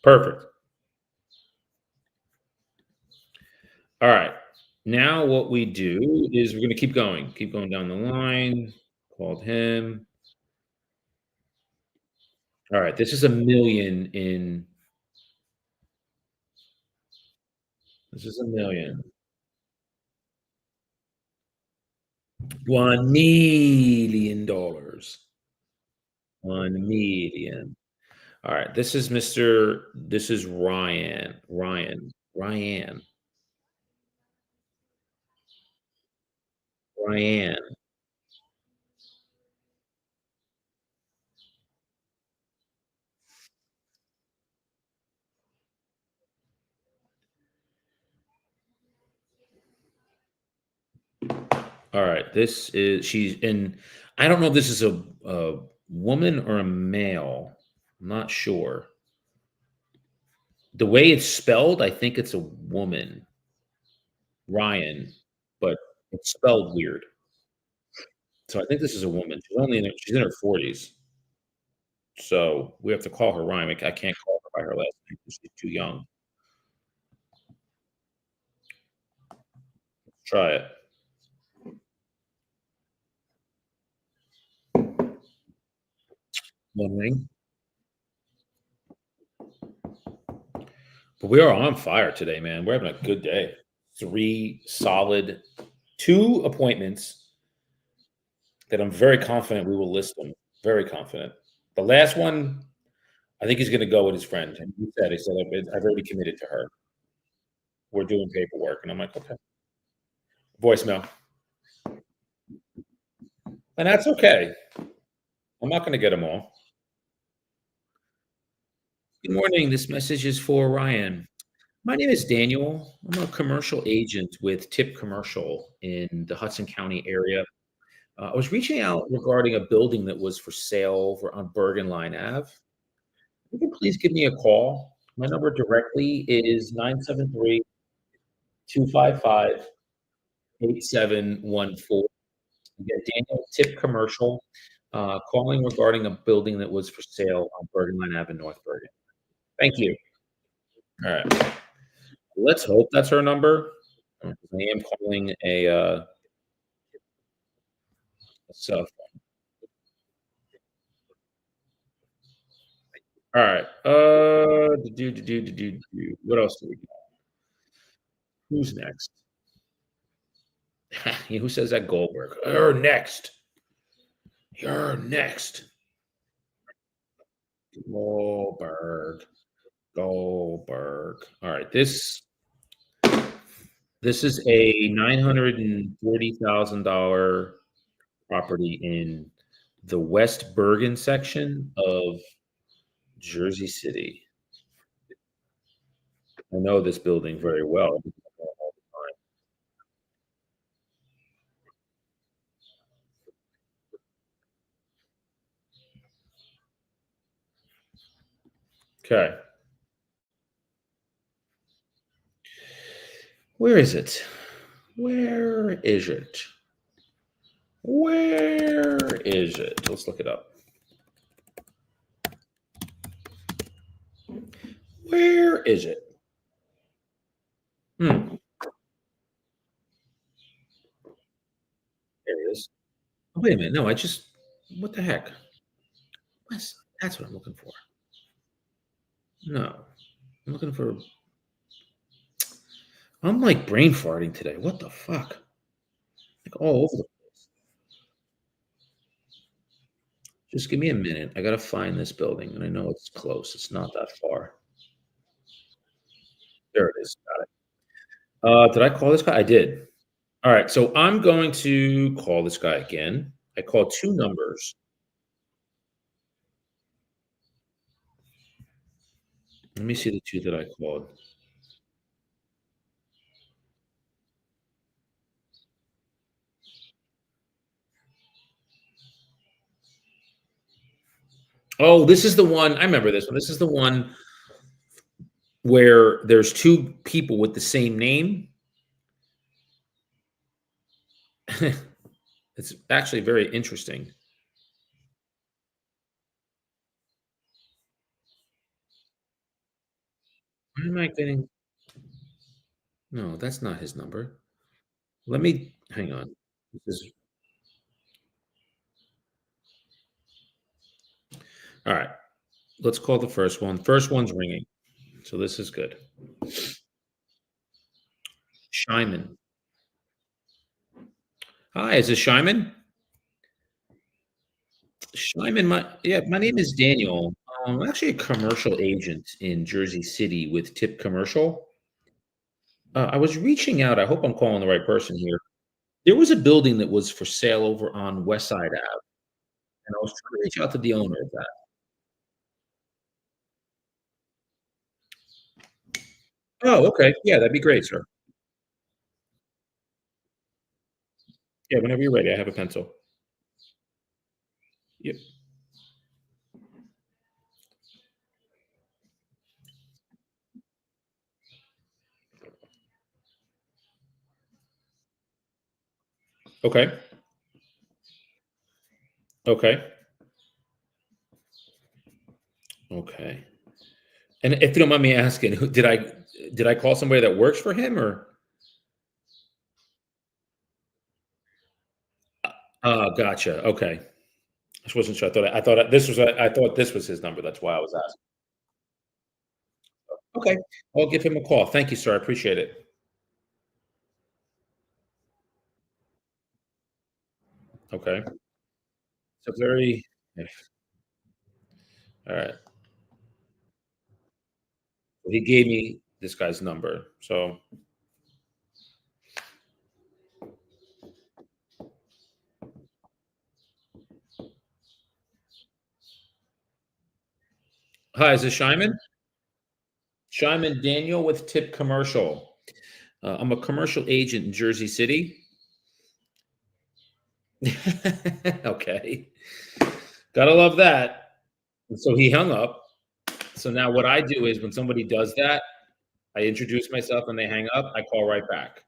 perfect. All right. Now what we do is we're gonna keep going down the line. Called him. All right, this is a million in this is a million. $1 million. 1 million. All right, this is Ryan. All right, this is she's in I don't know if this is a woman or a male. I'm not sure. The way it's spelled, I think it's a woman, Ryan, but it's spelled weird. So I think this is a woman. She's in her 40s. So we have to call her Ryan. I can't call her by her last name 'cause she's too young. Try it. One ring. We are on fire today, man. We're having a good day. 3 solid 2 appointments that I'm very confident we will list them. Very confident. The last one, I think he's gonna go with his friend, and he said, "I've already committed to her. We're doing paperwork." And I'm like, "Okay." Voicemail. And that's okay. I'm not gonna get them all. "Good morning. This message is for Ryan. My name is Daniel. I'm a commercial agent with Tip Commercial in the Hudson County area. I was reaching out regarding a building that was for sale over on Bergen Line Ave. You can please give me a call. My number directly is 973-255-8714. Again, Daniel, Tip Commercial, calling regarding a building that was for sale on Bergen Line Ave in North Bergen. Thank you. All right. Let's hope that's her number. I am calling a cell phone. All right. What else do we got? Who's next? Who says that? Goldberg. You're next. You're next. Goldberg. Goldberg. All right. This is a $940,000 property in the West Bergen section of Jersey City. I know this building very well. Okay. Where is it? Where is it? Where is it? Let's look it up. Where is it? Hmm. There it is. Oh, wait a minute. No, what the heck? That's what I'm looking for. No, I'm looking for. I'm like brain farting today. What the fuck? Like all over the. Just give me a minute. I gotta find this building, and I know it's close. It's not that far. There it is. Got it. Did I call this guy? I did. All right. So I'm going to call this guy again. I called 2 numbers. Let me see the 2 that I called. Oh, this is the one. I remember this one. This is the one where there's 2 people with the same name. It's actually very interesting. Why am I getting No, that's not his number. Let me hang on. This is All right. Let's call the first one. First one's ringing. So this is good. Shyman. Hi, is this Shyman? Shyman, my name is Daniel. I'm actually a commercial agent in Jersey City with Tip Commercial. I was reaching out. I hope I'm calling the right person here. There was a building that was for sale over on West Side Ave, and I was trying to reach out to the owner of that. Oh, okay. Yeah, that'd be great, sir. Yeah, whenever you're ready, I have a pencil. Yep. Okay. Okay. Okay. And if you don't mind me asking, who did I call somebody that works for him or? Gotcha. Okay. I just wasn't sure. I thought this was his number. That's why I was asking. Okay. I'll give him a call. Thank you, sir. I appreciate it. Okay. It's a very yeah. All right. He gave me this guy's number. So, hi, is this Shyman? Shyman Daniel with Tip Commercial. I'm a commercial agent in Jersey City. Okay. Gotta love that. And so he hung up. So now what I do is when somebody does that, I introduce myself and they hang up, I call right back,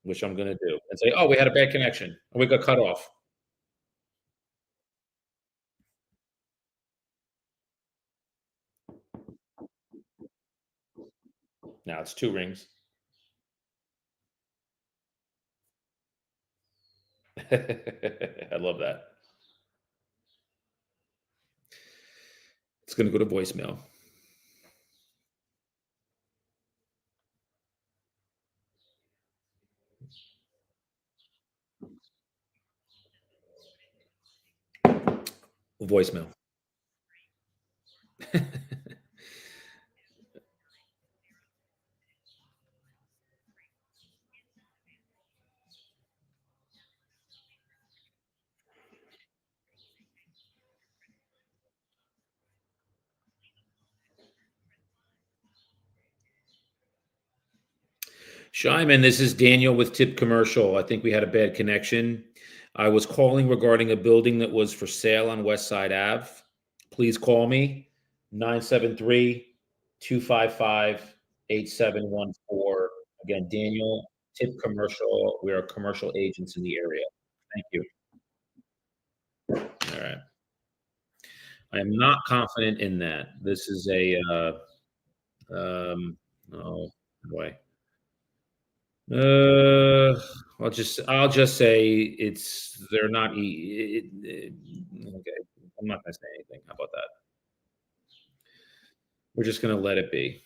which I'm gonna do, and say, "Oh, we had a bad connection. Or we got cut off." Now it's 2 rings. I love that. It's gonna go to voicemail. Voicemail. Shyman, this is Daniel with Tip Commercial. I think we had a bad connection. I was calling regarding a building that was for sale on West Side Ave. Please call me 973-255-8714. Again, Daniel, Tip Commercial. We are commercial agents in the area. Thank you. All right. I am not confident in that. This is a, oh boy. Uh, I'll just say they're not okay. I'm not gonna say anything. How about that? We're just gonna let it be.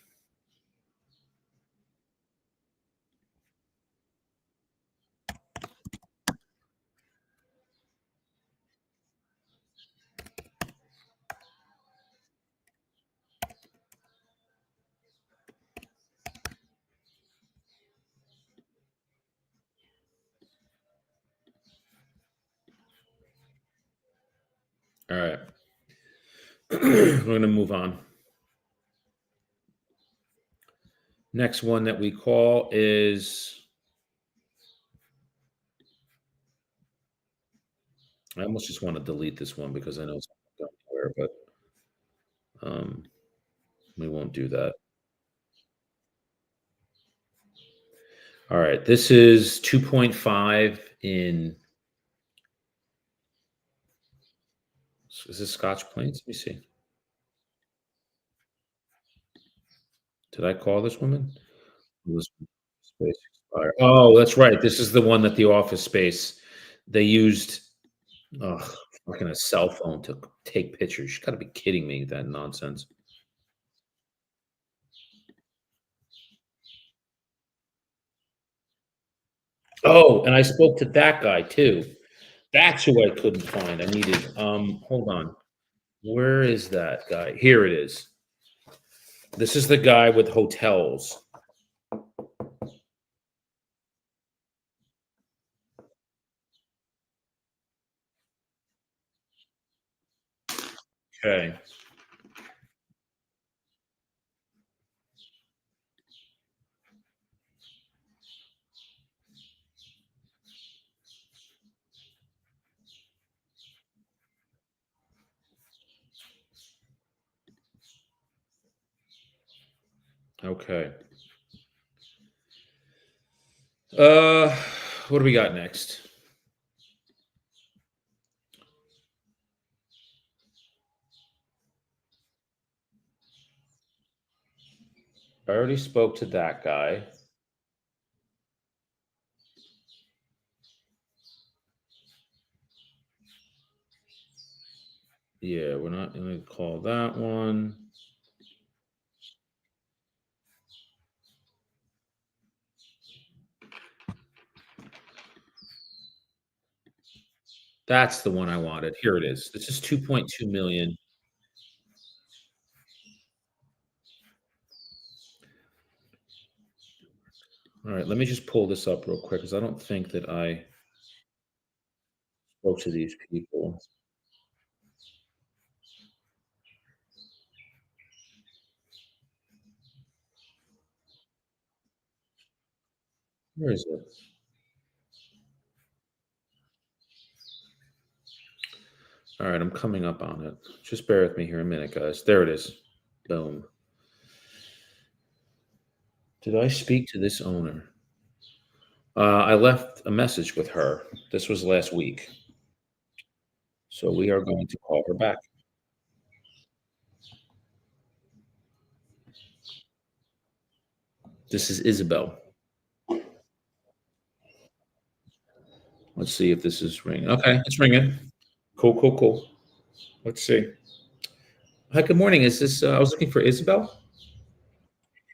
All right. We're gonna move on. Next one that we call is I almost just want to delete this one because I know it's not going anywhere, but we won't do that. All right. This is 2.5 in is this Scotch Plains? Let me see. Did I call this woman? Was space expire oh, that's right, this is the one that the Office Space, they used, ugh, fucking a cell phone to take pictures. You gotta be kidding me, that nonsense. Oh, and I spoke to that guy too. That's who I couldn't find. I needed, hold on. Where is that guy? Here it is. This is the guy with hotels. Okay, okay. Uh, what do we got next? I already spoke to that guy. Yeah, we're not gonna call that one. That's the one I wanted. Here it is. This is 2.2 million. All right, let me just pull this up real quick because I don't think that I spoke to these people. Where is it? All right, I'm coming up on it. Just bear with me here a minute, guys. There it is. Boom. Did I speak to this owner? I left a message with her. This was last week. So we are going to call her back. This is Isabel. Let's see if this is ringing. Okay, it's ringing. Cool, cool, cool. Let's see. Hi, good morning. Is this, I was looking for Isabel?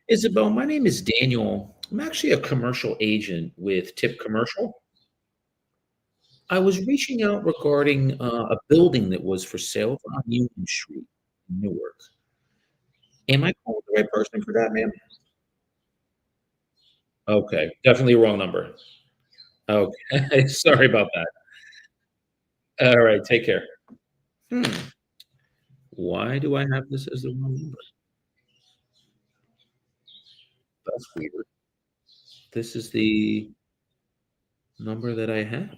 Isabel, my name is Daniel. I'm actually a commercial agent with Tip Commercial. I was reaching out regarding a building that was for sale on Union Street in Newark. Am I calling the right person for that, ma'am? Okay, definitely a wrong number. Okay, sorry about that. All right, take care. Hmm. Why do I have this as the wrong number? That's weird. This is the number that I have.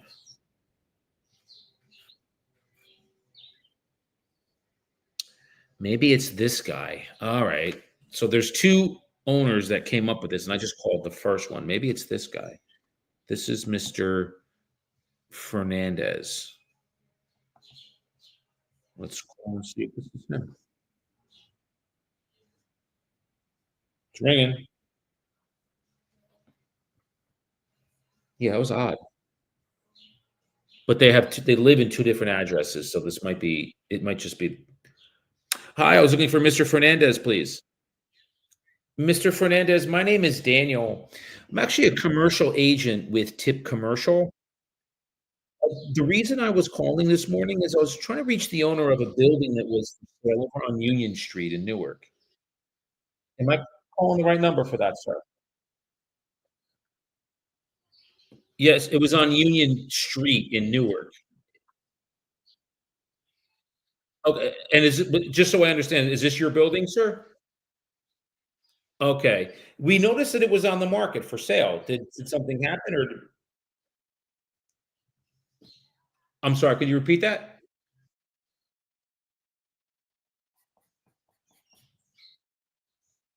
Maybe it's this guy. All right. So there's two owners that came up with this, and I just called the first one. Maybe it's this guy. This is Mr. Fernandez. Let's call and see if this is him. It's ringing. Yeah, it was odd. But they live in two different addresses, so this might be it might just be. Hi, I was looking for Mr. Fernandez, please. Mr. Fernandez, my name is Daniel. I'm actually a commercial agent with Tip Commercial. The reason I was calling this morning is I was trying to reach the owner of a building that was for sale over on Union Street in Newark. Am I calling the right number for that, sir? Yes, it was on Union Street in Newark. Okay, and is it but just so I understand, is this your building, sir? Okay. We noticed that it was on the market for sale. Did something happen or I'm sorry, could you repeat that?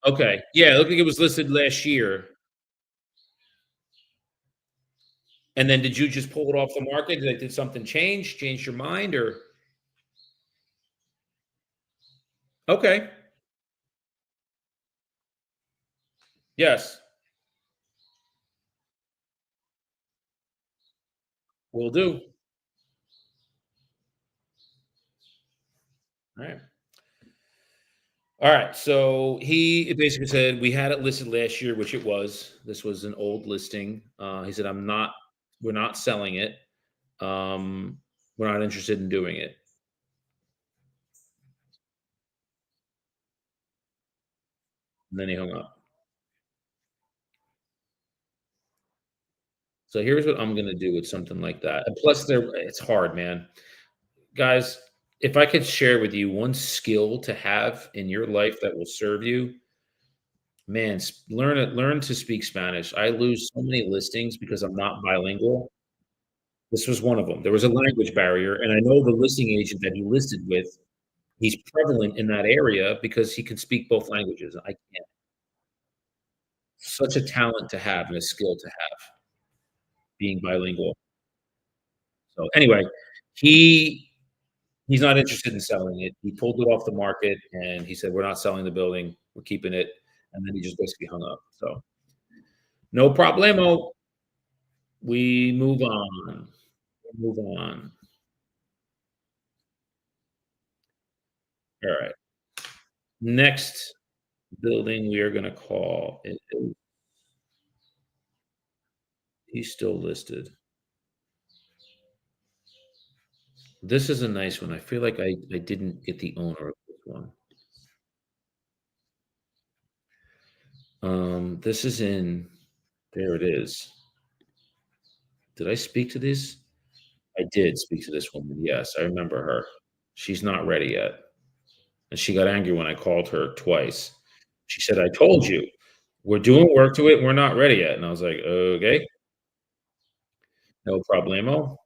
Okay. Yeah, it looked like it was listed last year. And then did you just pull it off the market? Did something change your mind or okay. Yes, will do. All right. All right. So he basically said we had it listed last year, which it was. This was an old listing. He said, we're not selling it. Um, we're not interested in doing it. And then he hung up. So here's what I'm gonna do with something like that. And plus it's hard, man. Guys, if I could share with you one skill to have in your life that will serve you, man, learn to speak Spanish. I lose so many listings because I'm not bilingual. This was one of them. There was a language barrier, and I know the listing agent that he listed with, he's prevalent in that area because he can speak both languages. I can't. Such a talent to have and a skill to have, being bilingual. So anyway, he he's not interested in selling it. He pulled it off the market and he said, "We're not selling the building. We're keeping it." And then he just basically hung up. So no problemo. We move on. We move on. All right. Next building we are going to call. He's still listed. This is a nice one. I feel like I didn't get the owner of this one. This is in there it is. Did I speak to this? I did speak to this woman. Yes, I remember her. She's not ready yet. And she got angry when I called her twice. She said, "I told you, we're doing work to it, we're not ready yet." And I was like, "Okay, no problemo."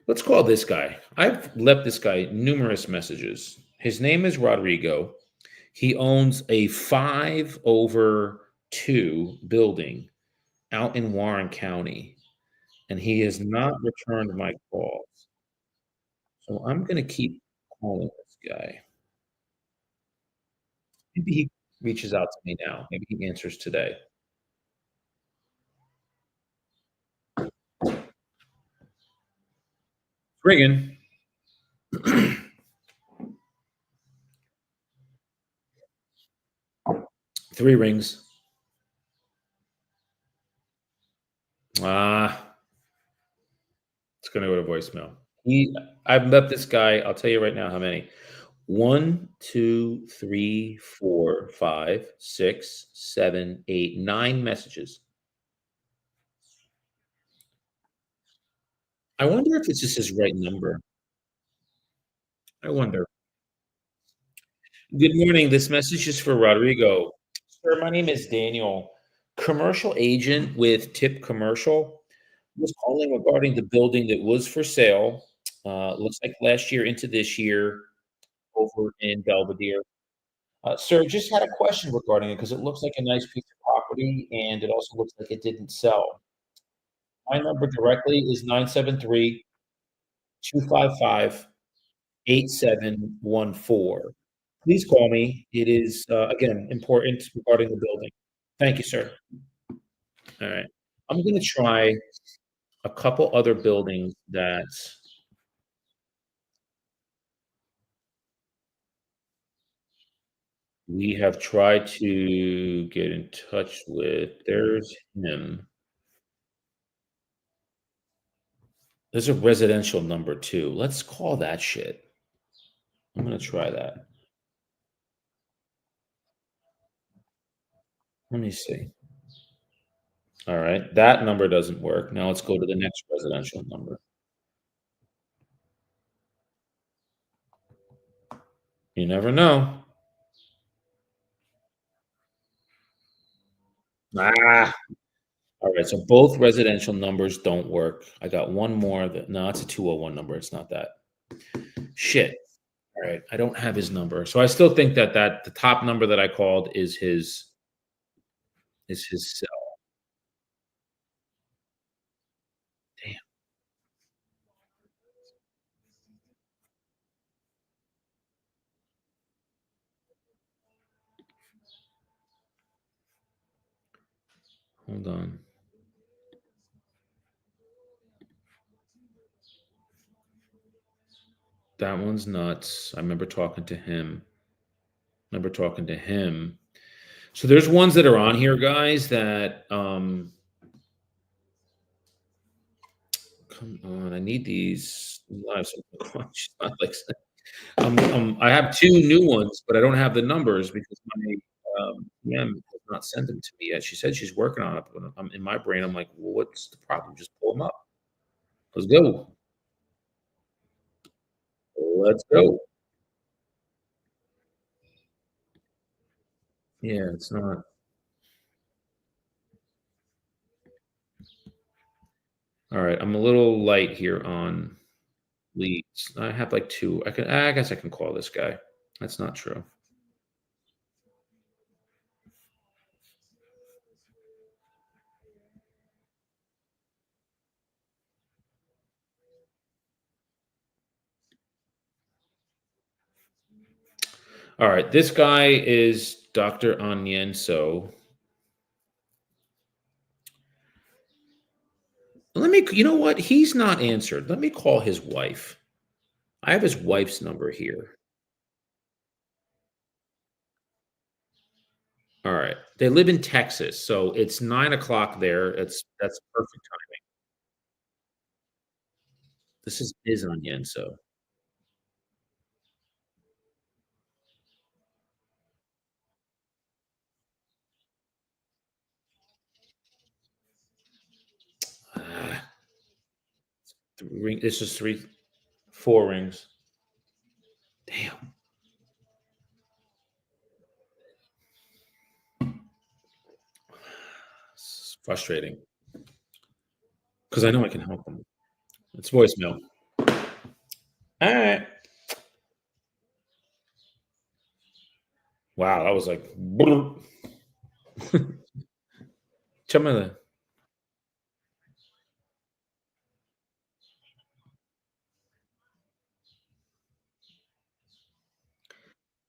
Let's call this guy. I've left this guy numerous messages. His name is Rodrigo. He owns a 5/2 building out in Warren County, and he has not returned my calls. So I'm gonna keep calling this guy. Maybe he reaches out to me now. Maybe he answers today. Ringing. 3 rings. Ah, it's gonna go to voicemail. I've met this guy, I'll tell you right now how many. One, 2, 3, 4, 5, 6, 7, 8, 9 messages. I wonder if it's just his right number. I wonder. Good morning. This message is for Rodrigo. Sir, my name is Daniel, commercial agent with Tip Commercial. Was calling regarding the building that was for sale. Looks like last year into this year over in Belvedere. Sir, just had a question regarding it because it looks like a nice piece of property and it also looks like it didn't sell. My number directly is 973-255-8714. Please call me. It is, again, important regarding the building. Thank you, sir. All right. I'm gonna try a couple other buildings that we have tried to get in touch with. There's him. There's a residential number too. Let's call that shit. I'm gonna try that. Let me see. All right, that number doesn't work. Now let's go to the next residential number. You never know. Ah, all right. So both residential numbers don't work. I got one more that no, it's a 201 number. It's not that. Shit. All right. I don't have his number. So I still think that the top number that I called is his cell. Damn. Hold on. That one's nuts. I remember talking to him. Remember talking to him. So there's ones that are on here, guys, that come on, I need these lives. I have two new ones, but I don't have the numbers because my PM has not sent them to me yet. She said she's working on it, but I'm in my brain. I'm like, well, what's the problem? Just pull them up. Let's go. Let's go. Yeah, it's not. All right, I'm a little light here on leads. I have like two. I guess I can call this guy. That's not true. All right, this guy is Dr. Onienso. Let me you know what? He's not answered. Let me call his wife. I have his wife's number here. All right. They live in Texas, so it's 9 o'clock there. That's perfect time. This is onion, so ah, this is 4 rings. Damn, it's frustrating because I know I can help them. It's voicemail. All right. Wow, that was like some of the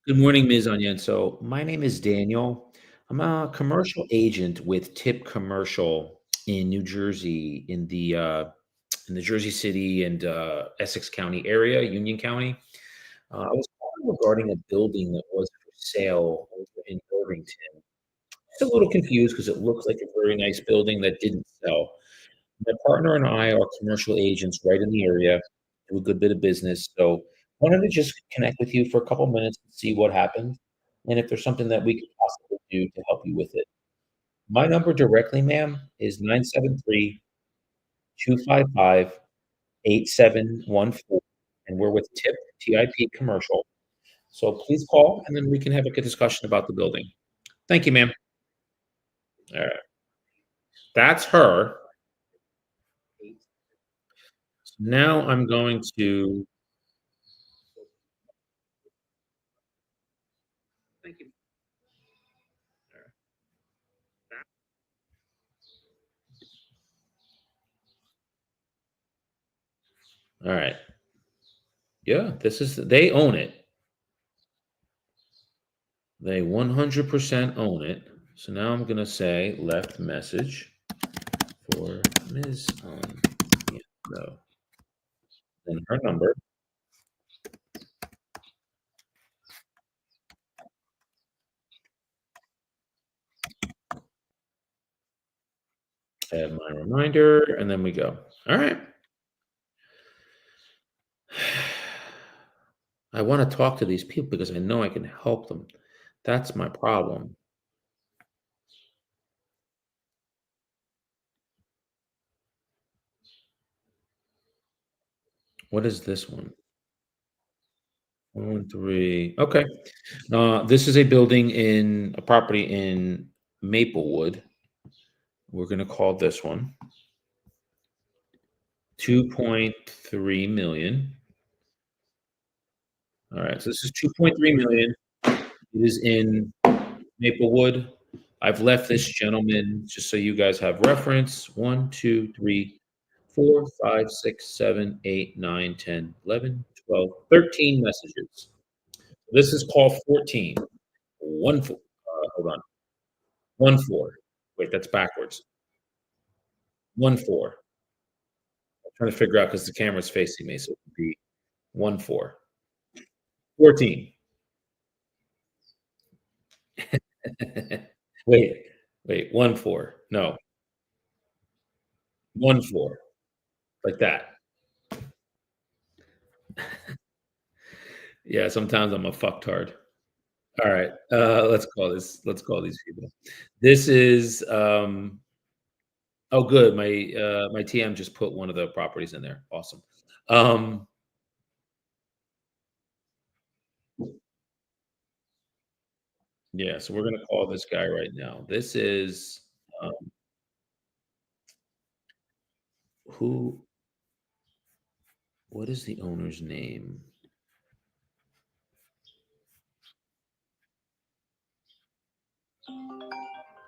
Good morning, Ms. Onion. So my name is Daniel. I'm a commercial agent with Tip Commercial in New Jersey, in the Jersey City and Essex County area, Union County. I was calling regarding a building that was for sale over in Irvington. Just a little confused because it looks like a very nice building that didn't sell. My partner and I are commercial agents right in the area, do a good bit of business. So wanted to just connect with you for a couple minutes and see what happened, and if there's something that we could possibly do to help you with it. My number directly, ma'am, is 973-255-8714, and we're with TIP, TIP Commercial. So please call, and then we can have a good discussion about the building. Thank you, ma'am. All right. That's her. Now I'm going to thank you. All right. Yeah, this is they own it. They 100% own it. So now I'm gonna say left message for Ms. On no. Then her number, add my reminder, and then we go. All right. I want to talk to these people because I know I can help them. That's my problem. What is this one? 113. Okay. This is a property in Maplewood. We're gonna call this one 2.3 million. All right, so this is 2.3 million. It is in Maplewood. I've left this gentleman just so you guys have reference. 1, 2, 3, 4, 5, 6, 7, 8, 9, 10, 11, 12, 13 messages. This is call 14. Hold on. 1 4. Wait, that's backwards. 1 4. I'm trying to figure out because the camera's facing me, so it would be 1 4. 14. Wait, wait, 1 4. No, 1 4. Like that. Yeah, sometimes I'm a fucktard. All right, let's call these people. This is, oh, good, my TM just put one of the properties in there. Awesome. Um, yeah, so we're gonna call this guy right now. This is, um, who what is the owner's name?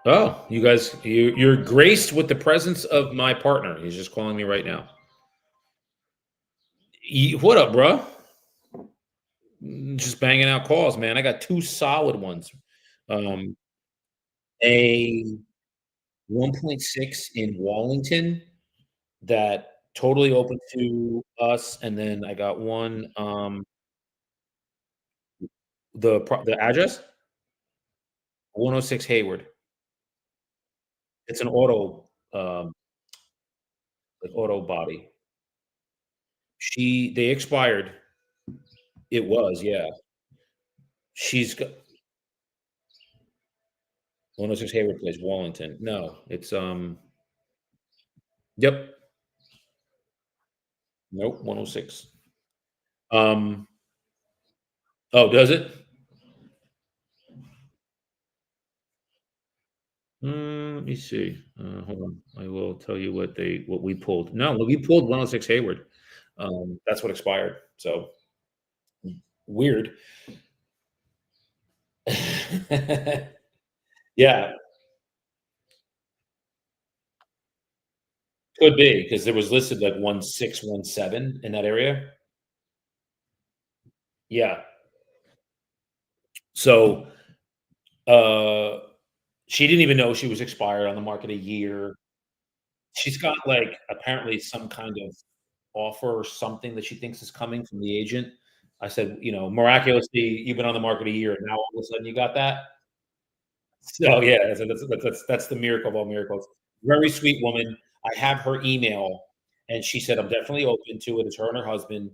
Oh, you're graced with the presence of my partner. He's just calling me right now. What up, bro? Just banging out calls, man. I got 2 solid ones. Um, a 1.6 in Wallington that totally open to us, and then I got one, the address? 106 Hayward. It's an auto body. They expired. It was, yeah. She's got 106 Hayward Place, Wallington. No, it's, yep. Nope, 106. Um, oh, does it? Let me see. Hold on. I will tell you what we pulled. No, we pulled 106 Hayward. That's what expired. So weird. Yeah, could be because there was listed like 1617 in that area. Yeah. So uh she didn't even know she was expired on the market a year. She's got like apparently some kind of offer or something that she thinks is coming from the agent. I said, miraculously, you've been on the market a year, and now all of a sudden you got that. So yeah, so that's the miracle of all miracles. Very sweet woman. I have her email, and she said, "I'm definitely open to it." It's her and her husband.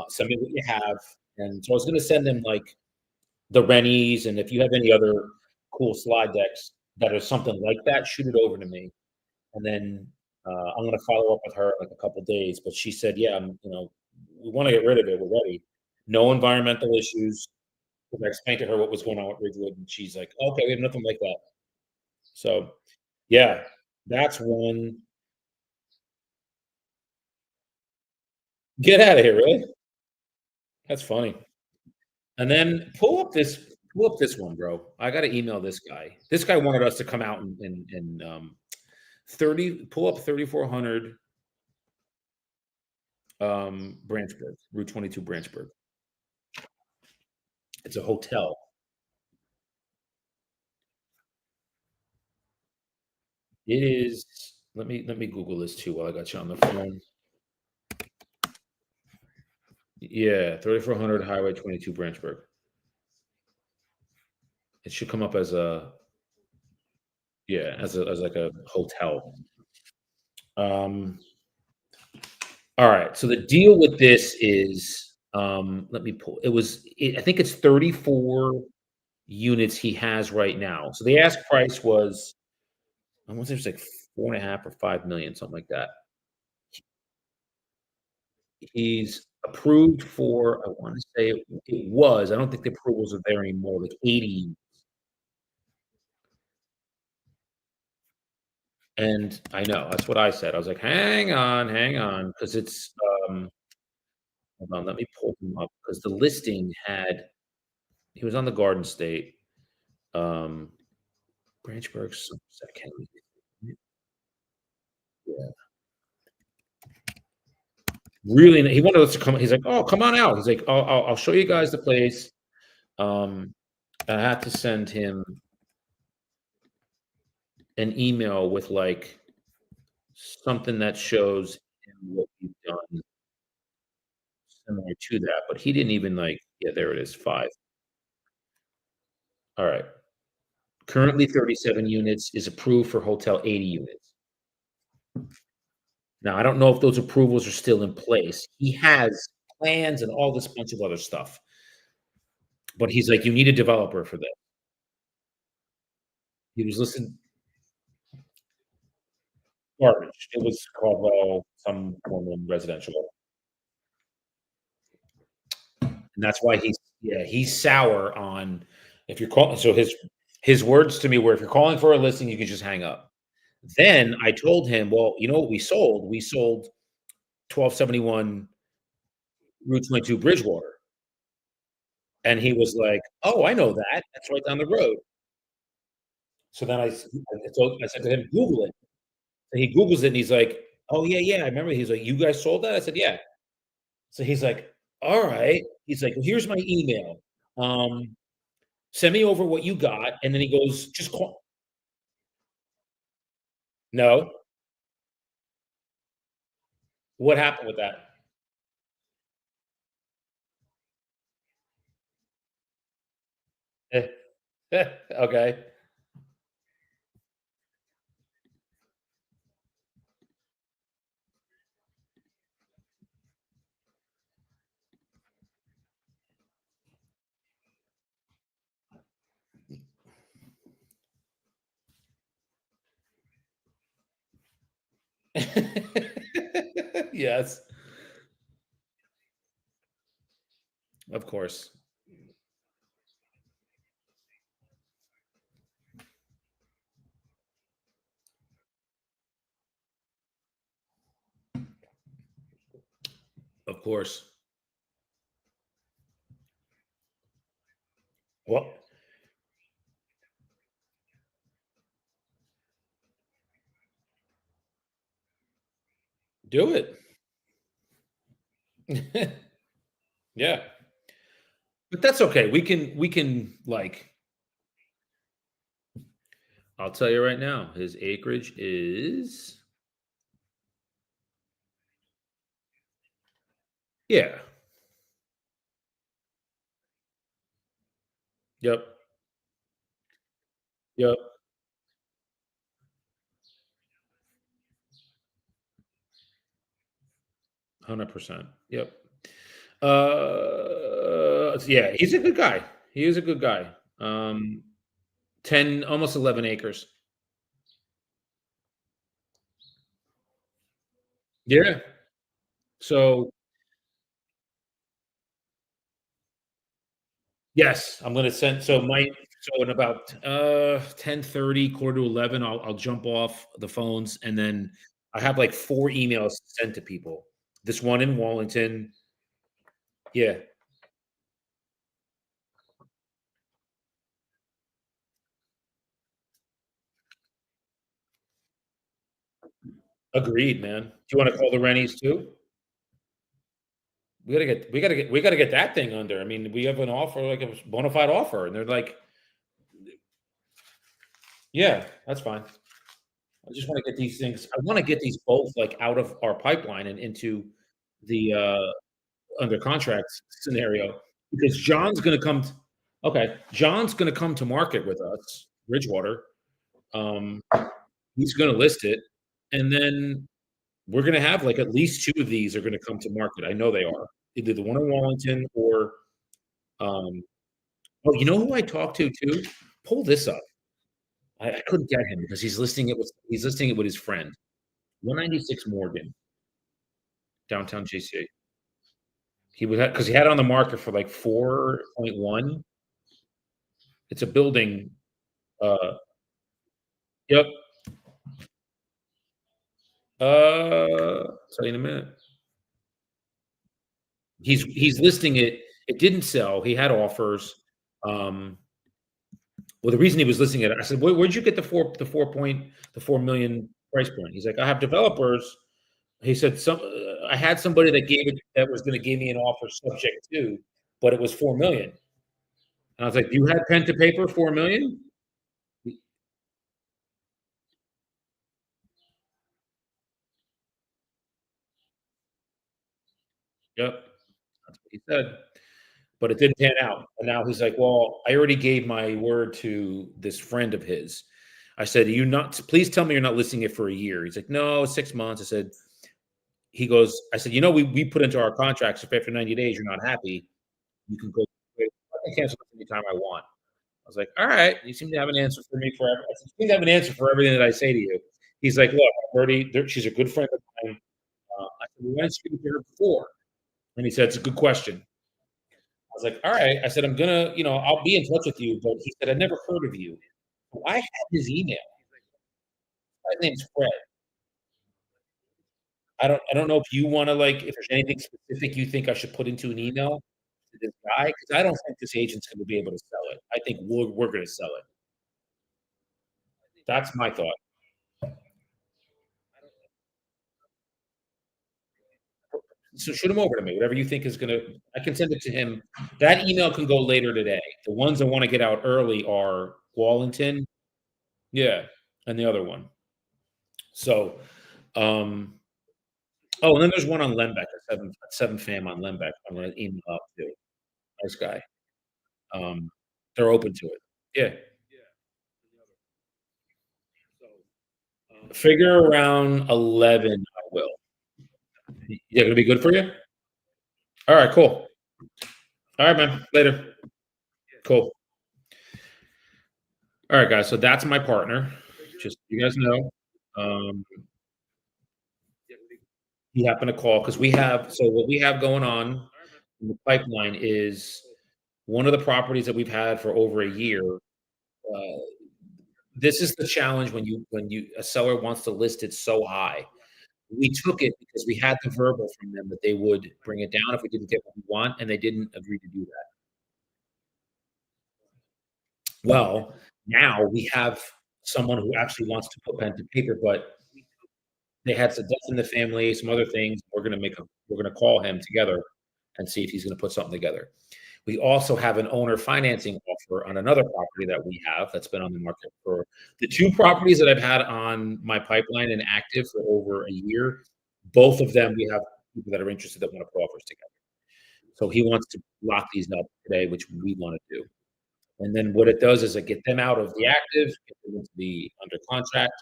Send me what you have, and so I was going to send them like the Rennies, and if you have any other cool slide decks that are something like that, shoot it over to me, and then I'm going to follow up with her in like a couple days. But she said, "Yeah, we want to get rid of it. We're ready. No environmental issues." 'Cause I explained to her what was going on with Ridgewood, and she's like, "Okay, we have nothing like that." So, yeah, that's one. Get out of here, really? That's funny. And then pull up this one, bro. I gotta email this guy. This guy wanted us to come out and 30 pull up 3400 Branchburg, Route 22 Branchburg. It's a hotel. It is let me Google this too while I got you on the phone. Yeah, 3400 Highway 22 Branchburg. It should come up as a yeah, as like a hotel. Um, all right. So the deal with this is, let me pull. I think it's 34 units he has right now. So the ask price was, I want to say it was like 4.5 or 5 million, something like that. He's approved for, I want to say it was. I don't think the approvals are there anymore. Like 80, and I know that's what I said. I was like, hang on, because it's. Um, Hold on, let me pull him up because the listing had he was on the Garden State, um, Branchburg, Somerset County. Yeah, really, he wanted us to come. He's like, "Oh, come on out." He's like, I'll show you guys the place." Um, I had to send him an email with like something that shows him what we've done similar to that, but he didn't even like. Yeah, there it is, 5. All right. Currently 37 units is approved for hotel 80 units. Now, I don't know if those approvals are still in place. He has plans and all this bunch of other stuff, but he's like, "You need a developer for this." He was listening garbage. It was called, some form of residential, and that's why he's sour on if you're calling. So his words to me were, "If you're calling for a listing, you can just hang up." Then I told him, "Well, you know what we sold? We sold 1271 Route 22 Bridgewater." And he was like, "Oh, I know that. That's right down the road." So then I said to him, "Google it." And he Googles it and he's like, "Oh, yeah, yeah, I remember." He's like, "You guys sold that?" I said, "Yeah." So he's like, "Alright." He's like, "Well, here's my email. Um, Send me over what you got." And then he goes, "Just call." No, What happened with that? Okay. Yes, of course. Of course. Well, do it. Yeah. But that's okay. We can like I'll tell you right now, his acreage is yeah. Yep. Yep. 100%. Yep. Yeah, he's a good guy. He is a good guy. 10 almost 11 acres. Yeah. So, yes, I'm gonna send so in about 10:30, quarter to 11, I'll jump off the phones and then I have like 4 emails sent to people. This one in Wallington. Yeah, agreed, man. Do you wanna call the Rennies too? We gotta get that thing under. I mean, we have an offer, like a bona fide offer, and they're like, "Yeah, that's fine." I just wanna get these things I wanna get these both, like, out of our pipeline and into the, under contract scenario, because John's gonna come to market with us, Bridgewater. Um, he's gonna list it, and then we're gonna have, like, at least 2 of these are gonna come to market. I know they are. Either the one in Wallington or, um oh, you know who I talked to too? Pull this up. I couldn't get him because he's listing it with his friend. 196 Morgan, downtown GC. He would have because he had it on the market for like 4.1. It's a building, yep, tell you in a minute. He's listing it. It didn't sell. He had offers. Um, well, the reason he was listing it, I said, Where'd you get the 4 million price point?" He's like, "I have developers." He said, I had somebody that was gonna give me an offer subject to, but it was 4 million." And I was like, "You had pen to paper, 4 million?" Yep, that's what he said. But it didn't pan out. And now he's like, "Well, I already gave my word to this friend of his." I said, "You not please tell me you're not listing it for a year." He's like, "No, 6 months." I said, we put into our contracts if after 90 days you're not happy, you can go I can cancel it anytime I want." I was like, "All right, you seem to have an answer for me for I said, "You seem to have an answer for everything that I say to you." He's like, "Look, I've already she's a good friend of mine." I said, "Well, why didn't you speak to her before?" And he said, "It's a good question." I was like, "All right." I said, I'll be in touch with you." But he said, "I never heard of you." Well, I have his email. His name's Fred. I don't know if you wanna, like, if there's anything specific you think I should put into an email to this guy, because I don't think this agent's gonna be able to sell it. I think we're gonna sell it. That's my thought. So shoot him over to me, whatever you think is gonna I can send it to him. That email can go later today. The ones I wanna get out early are Wallington, yeah, and the other one. So, um Oh, and then there's one on Lembeck, at 7 Fam on Lembeck. I'm gonna email out too. Nice guy. Um, they're open to it. Yeah. Figure around 11, I will. Yeah, gonna be good for you? Alright, cool. Alright, man. Later. Cool. Alright, guys, so that's my partner. Just so you guys know. Um, he happened to call because what we have going on in the pipeline is one of the properties that we've had for over a year. This is the challenge when you a seller wants to list it so high. We took it because we had the verbal from them that they would bring it down if we didn't get what we want, and they didn't agree to do that. Well, now we have someone who actually wants to put pen to paper, but they had some death in the family, some other things. We're gonna call him together and see if he's gonna put something together. We also have an owner financing offer on another property that we have that's been on the market for the 2 properties that I've had on my pipeline and active for over a year. Both of them, we have people that are interested that wanna put offers together. So he wants to lock these up today, which we wanna do. And then what it does is it get them out of the active, get them into the under contract,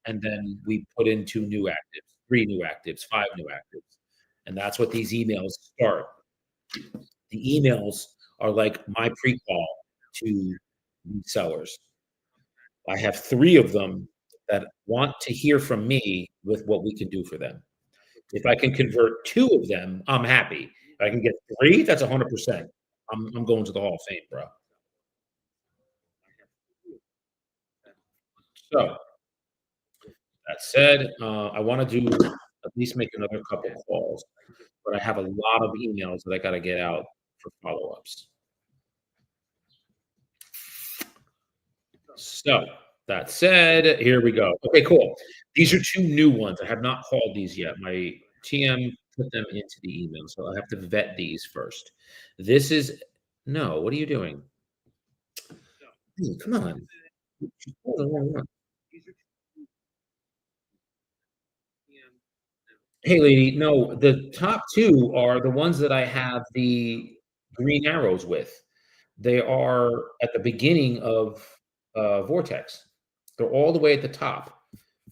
and then we put in 2 new actives, 3 new actives, 5 new actives. And that's what these emails start. The emails are like my pre-call to these sellers. I have 3 of them that want to hear from me with what we can do for them. If I can convert 2 of them, I'm happy. If I can get 3, that's 100%. I'm going to the Hall of Fame, bro. So, that said, I wanna do at least make another couple calls, but I have a lot of emails that I gotta get out for follow-ups. So, that said, here we go. Okay, cool. These are 2 new ones. I have not called these yet. My TM put them into the email, so I have to vet these first. This is no, what are you doing? Hey, come on. Hold on, hold on. Hey, lady, no, the top 2 are the ones that I have the green arrows with. They are at the beginning of, Vortex. They're all the way at the top.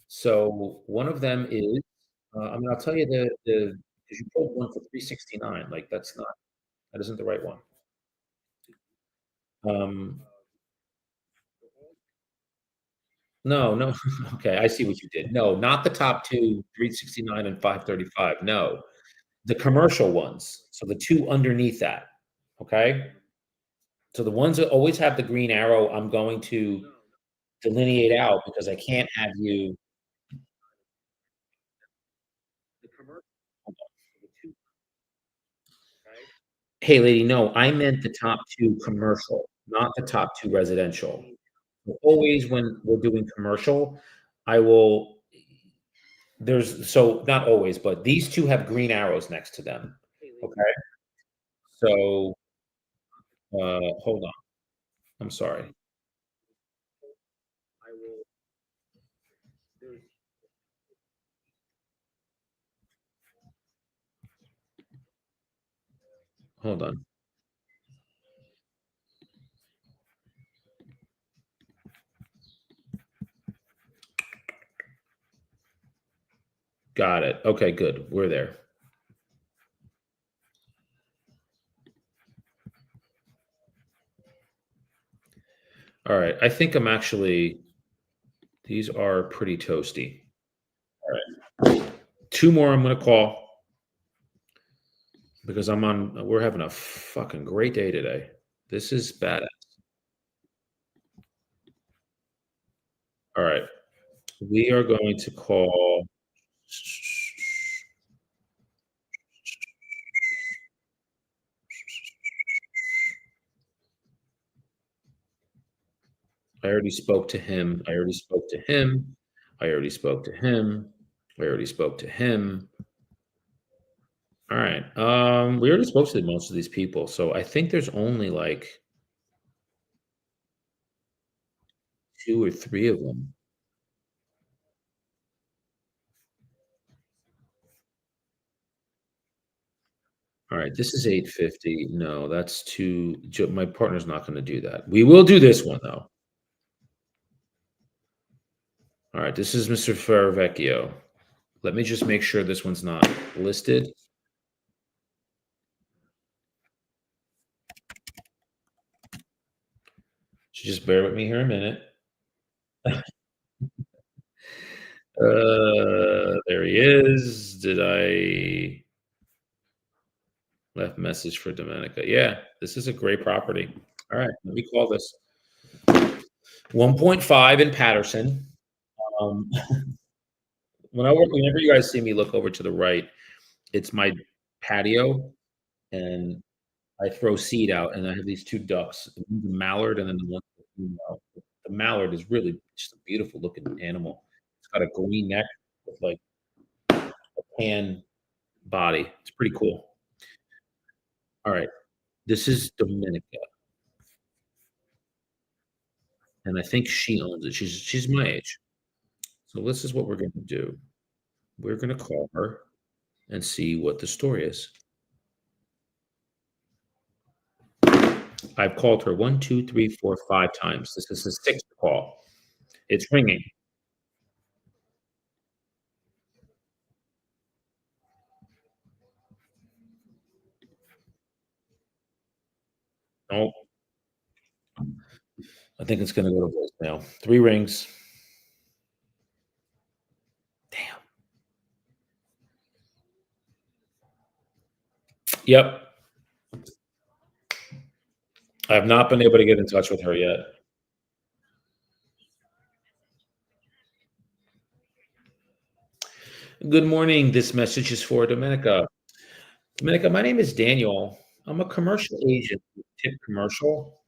So, one of them is, I mean, I'll tell you the because you pulled one for 369, like, that isn't the right one. Um, no, no, okay, I see what you did. No, not the top 2, 369 and 535, no, the commercial ones, so the 2 underneath that, okay? So, the ones that always have the green arrow, I'm going to delineate out because I can't have you Hey, lady, no, I meant the top 2 commercial, not the top 2 residential. Always when we're doing commercial, I will not always, but these 2 have green arrows next to them, okay? So, hold on, I'm sorry. Hold on. Got it. Okay, good. We're there. Alright, I think I'm actually these are pretty toasty. Alright. 2 more I'm gonna call because we're having a fucking great day today. This is badass. Alright. We are going to call I already spoke to him. I already spoke to him. I already spoke to him. I already spoke to him. All right. We already spoke to most of these people, so I think there's only like 2 or 3 of them. All right, this is 850. No, that's too my partner's not gonna do that. We will do this one, though. All right, this is Mr. Ferravecchio. Let me just make sure this one's not listed. So just bear with me here a minute. There he is. Did I left message for Domenica? Yeah, this is a great property. All right, let me call this 1.5 in Patterson. Um, whenever you guys see me look over to the right, it's my patio, and I throw seed out, and I have these two ducks, the mallard, and then the one. The mallard is really just a beautiful looking animal. It's got a green neck with like a tan body. It's pretty cool. All right, this is Dominica, and I think she owns it. She's my age. So this is what we're going to do. We're going to call her and see what the story is. I've called her one, two, three, four, 5 times. This is the sixth call. It's ringing. Oh, I think it's going to go to voicemail. 3 rings. Damn. Yep. I have not been able to get in touch with her yet. Good morning. This message is for Domenica. Domenica, my name is Daniel. I'm a commercial agent with Tip Commercial.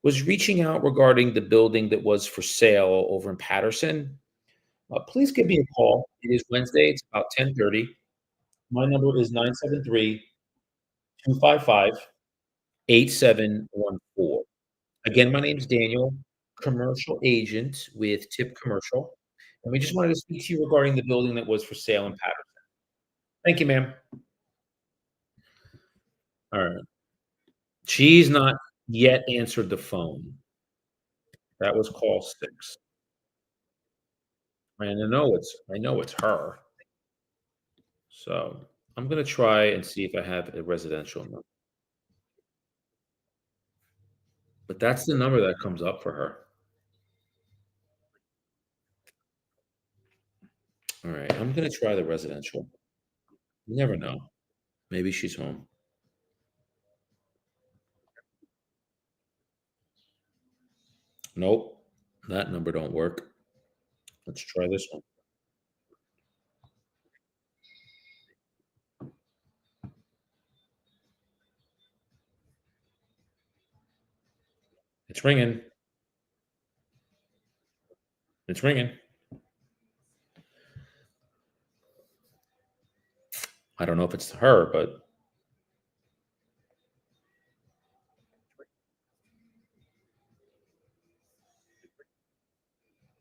Was reaching out regarding the building that was for sale over in Patterson. Please give me a call. It is Wednesday. It's about 10:30. My number is 973-255-8714. Again, my name is Daniel, commercial agent with Tip Commercial, and we just wanted to speak to you regarding the building that was for sale in Patterson. Thank you, ma'am. All right. She's not yet answered the phone. That was call 6. And I know it's her. So, I'm gonna try and see if I have a residential number. But that's the number that comes up for her. All right, I'm gonna try the residential. You never know. Maybe she's home. Nope, that number don't work. Let's try this one. It's ringing. It's ringing. I don't know if it's her, but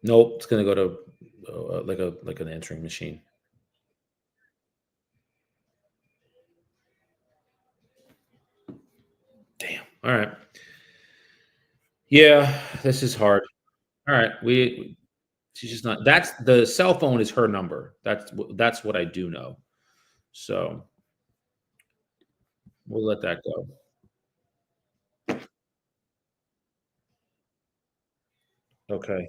nope, it's gonna go to, like an answering machine. Damn. Alright. Yeah, this is hard. Alright, we she's just not that's the cell phone is her number. That's what I do know. So, we'll let that go. Okay,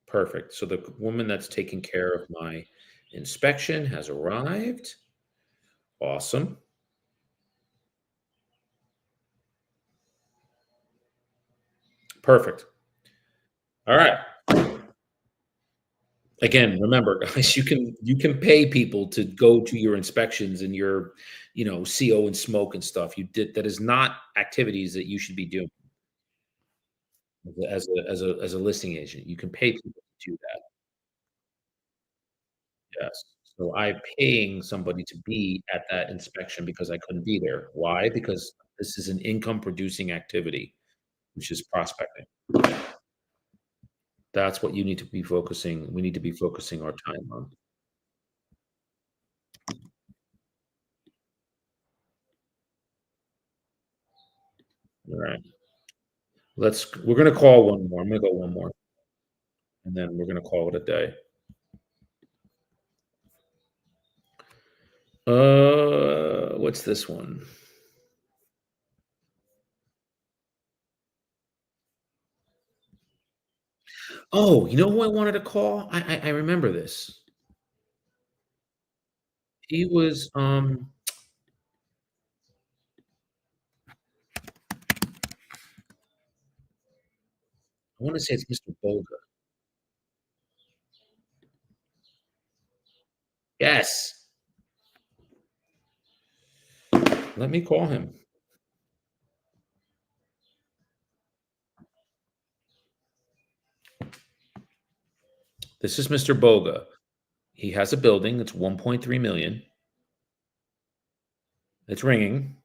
perfect. So the woman that's taking care of my inspection has arrived. Awesome. Perfect. Alright. Again, remember, guys, you can pay people to go to your inspections and your, CO and smoke and stuff. That is not activities that you should be doing as a listing agent. You can pay people to do that. Yes. So I'm paying somebody to be at that inspection because I couldn't be there. Why? Because this is an income producing activity, which is prospecting. That's what you need to be focusing we need to be focusing our time on. All right. We're gonna call one more. I'm gonna go one more, and then we're gonna call it a day. What's this one? Oh, you know who I wanted to call? I remember this. He was, I wanna say it's Mr. Boga. Yes. Let me call him. This is Mr. Boga. He has a building, it's 1.3 million. It's ringing.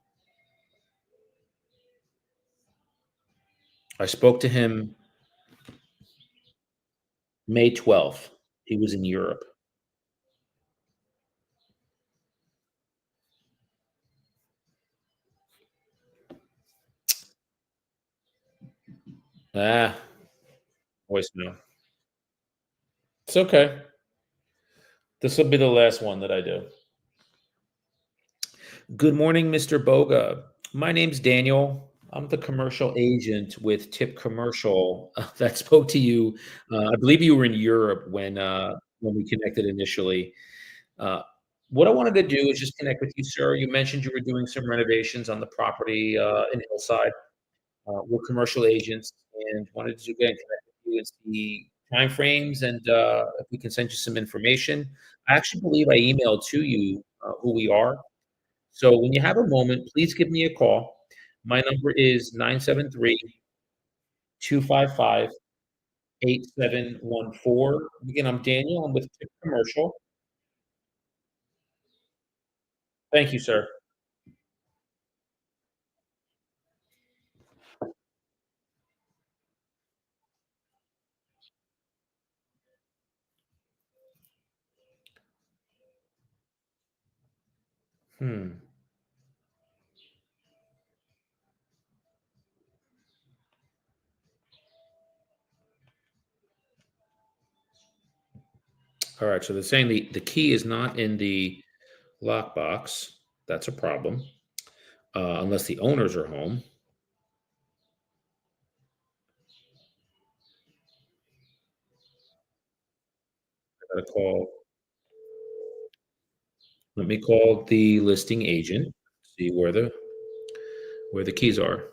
I spoke to him May 12th. He was in Europe. Ah, voicemail. It's okay. This will be the last one that I do. Good morning, Mr. Boga. My name's Daniel. I'm the commercial agent with Tip Commercial that spoke to you. I believe you were in Europe when we connected initially. Uh, what I wanted to do is just connect with you, sir. You mentioned you were doing some renovations on the property in Hillside. We're commercial agents and wanted to get in connect with you and see timeframes and if we can send you some information. I actually believe I emailed to you who we are. So when you have a moment, please give me a call. My number is 973-255-8714. Again, I'm Daniel. I'm with Tip Commercial. Thank you, sir. Hmm. All right. So they're saying the key is not in the lockbox. That's a problem. Unless the owners are home. I gotta call. Let me call the listing agent. See where the keys are.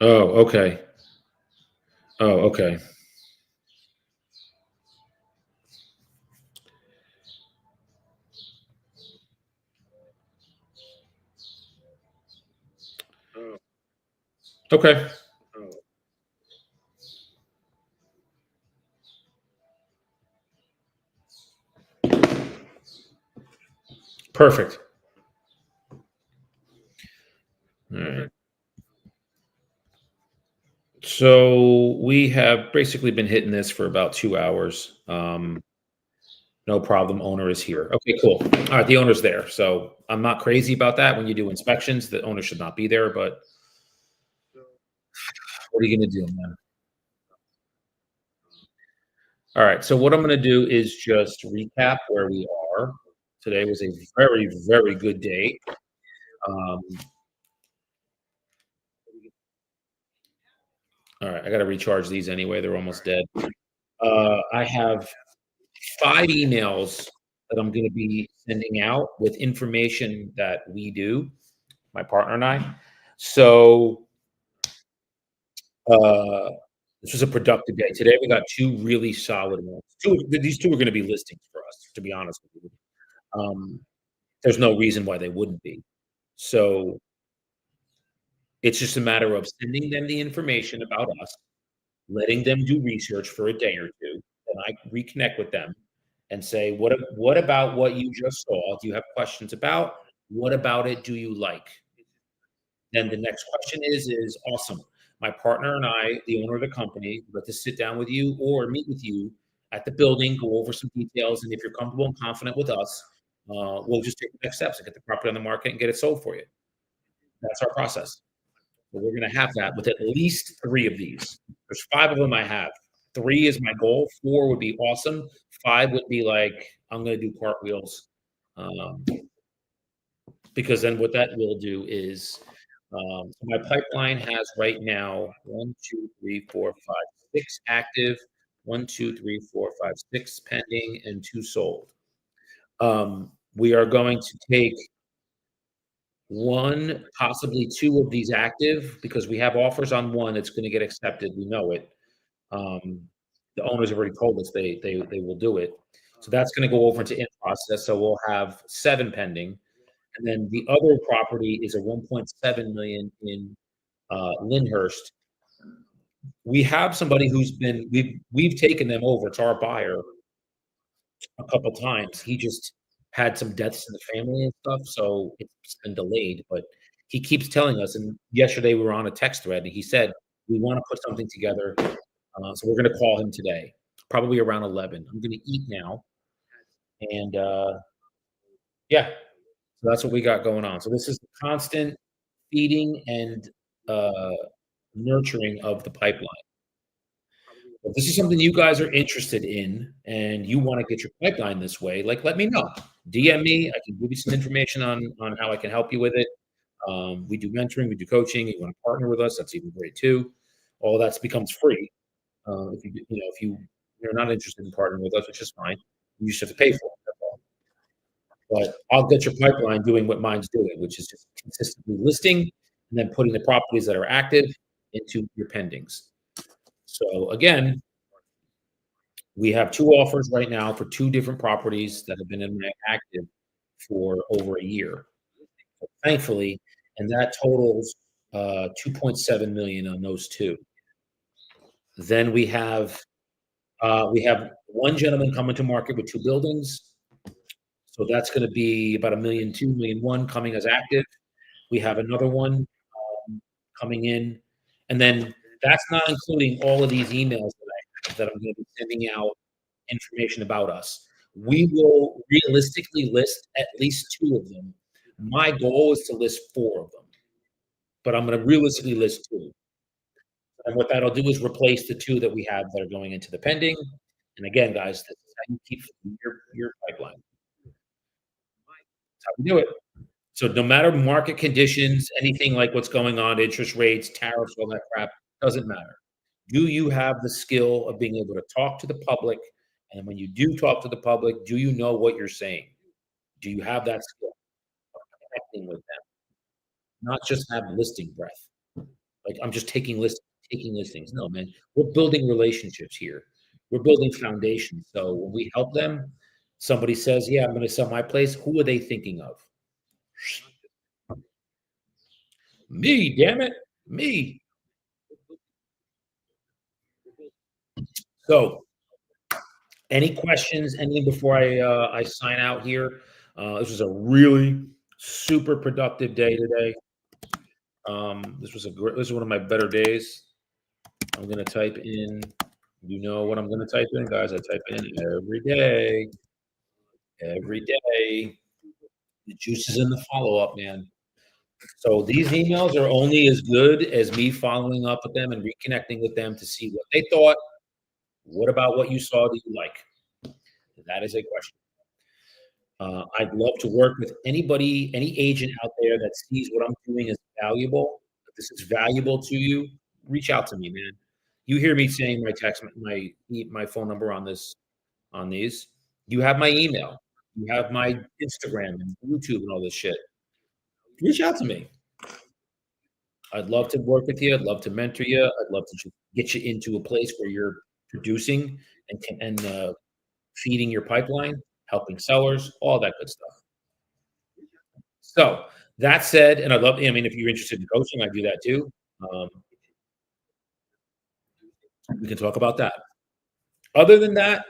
Oh, okay. Oh, okay. Okay. Perfect. All right. So we have basically been hitting this for about 2 hours. No problem. Owner is here. Okay, cool. All right, the owner's there. So I'm not crazy about that. When you do inspections, the owner should not be there. But what are you going to do, man? All right. So what I'm going to do is just recap where we are. Today was a very, very good day. Um, all right, I got to recharge these anyway. They're almost dead. I have 5 emails that I'm going to be sending out with information that we do, my partner and I. So uh, this was a productive day. Today we got two really solid ones. These two are going to be listings for us, to be honest with you. Um, there's no reason why they wouldn't be. So it's just a matter of sending them the information about us, letting them do research for a day or two, and I reconnect with them and say, what about what you just saw? Do you have questions about? What about it do you like?" Then the next question is awesome. my partner and I, the owner of the company, would like to sit down with you or meet with you at the building, go over some details, and if you're comfortable and confident with us, we'll just take the next steps and get the property on the market and get it sold for you. That's our process. But we're gonna have that with at least 3 of these. There's 5 of them I have. 3 is my goal, 4 would be awesome, 5 would be like, I'm gonna do cartwheels, um, because then what that will do is, my pipeline has right now 1, 2, 3, 4, 5, 6 active, 1, 2, 3, 4, 5, 6 pending, and 2 sold. We are going to take 1, possibly 2 of these active because we have offers on 1 that's gonna get accepted, we know it. Um, the owners have already told us they will do it. So that's gonna go over into in process, so we'll have 7 pending, and then the other property is a 1.7 million in, Lyndhurst. We have somebody who's been we've taken them over, it's our buyer, a couple times. He just had some deaths in the family and stuff, so it's been delayed, but he keeps telling us, and yesterday we were on a text thread, and he said, "We wanna put something together." So we're gonna call him today, probably around 11. I'm gonna eat now, and, yeah, so that's what we got going on. So this is the constant feeding and, uh, nurturing of the pipeline. If this is something you guys are interested in and you wanna get your pipeline this way, like, let me know. DM me, I can give you some information on how I can help you with it. We do mentoring, we do coaching. You wanna partner with us, that's even great too. All that's becomes free. If you're not interested in partnering with us, which is fine, you just have to pay for it, that's all. But I'll get your pipeline doing what mine's doing, which is just consistently listing and then putting the properties that are active into your pendings. So again, we have 2 offers right now for 2 different properties that have been in my active for over a year, thankfully, and that totals, 2.7 million on those 2. Then we have 1 gentleman coming to market with 2 buildings, so that's gonna be about 1.2 million, 1.1 million coming as active. We have another one, coming in, and then that's not including all of these emails that I have that I'm gonna be sending out information about us. We will realistically list at least 2 of them. My goal is to list 4 of them, but I'm gonna realistically list 2. And what that'll do is replace the 2 that we have that are going into the pending. And again, guys, this is how you keep your pipeline. That's how we do it. So no matter market conditions, anything like what's going on, interest rates, tariffs, all that crap, doesn't matter. Do you have the skill of being able to talk to the public? And when you do talk to the public, do you know what you're saying? Do you have that skill of connecting with them? Not just have listing breath. Like, I'm just taking listings. No, man, we're building relationships here. We're building foundations. So when we help them, somebody says, "Yeah, I'm gonna sell my place." Who are they thinking of? Me, damn it, me. So, any questions? Anything before I sign out here? This was a really super productive day today. This is one of my better days. I'm gonna type in. You know what I'm gonna type in, guys? I type in every day. Every day. The juice is in the follow-up, man. So these emails are only as good as me following up with them and reconnecting with them to see what they thought. What about what you saw that you like? That is a question. I'd love to work with anybody, any agent out there that sees what I'm doing as valuable. If this is valuable to you, reach out to me, man. You hear me saying my phone number on these. You have my email. You have my Instagram and YouTube and all this shit. Reach out to me. I'd love to work with you. I'd love to mentor you. I'd love to just get you into a place where you're producing and feeding your pipeline, helping sellers, all that good stuff. So that said, and I mean, if you're interested in coaching, I do that too. Um, we can talk about that. Other than that,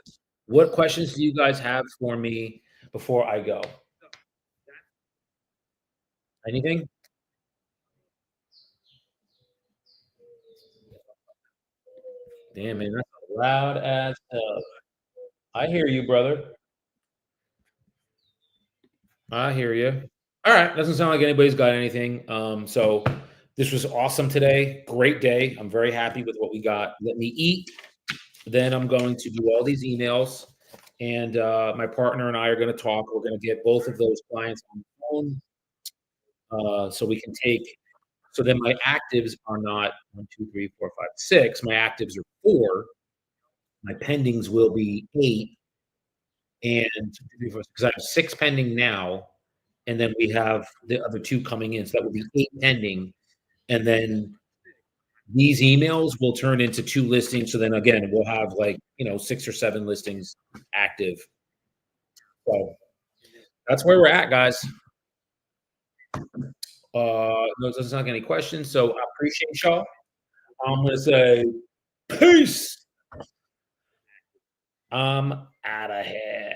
what questions do you guys have for me before I go? Anything? Damn, man, that's loud as hell. I hear you, brother. I hear you. All right, doesn't sound like anybody's got anything. So this was awesome today. Great day. I'm very happy with what we got. Let me eat. Then I'm going to do all these emails, and my partner and I are going to talk. We're going to get both of those clients on the phone, so we can take. So then my actives are not 1, 2, 3, 4, 5, 6. My actives are 4. My pendings will be 8, and because I have 6 pending now, and then we have the other 2 coming in, so that will be 8 pending, and then these emails will turn into 2 listings, so then again, we'll have, like, 6 or 7 listings active. So, that's where we're at, guys. No, it doesn't sound like any questions, so I appreciate y'all. I'm gonna say, peace! I'm outta here.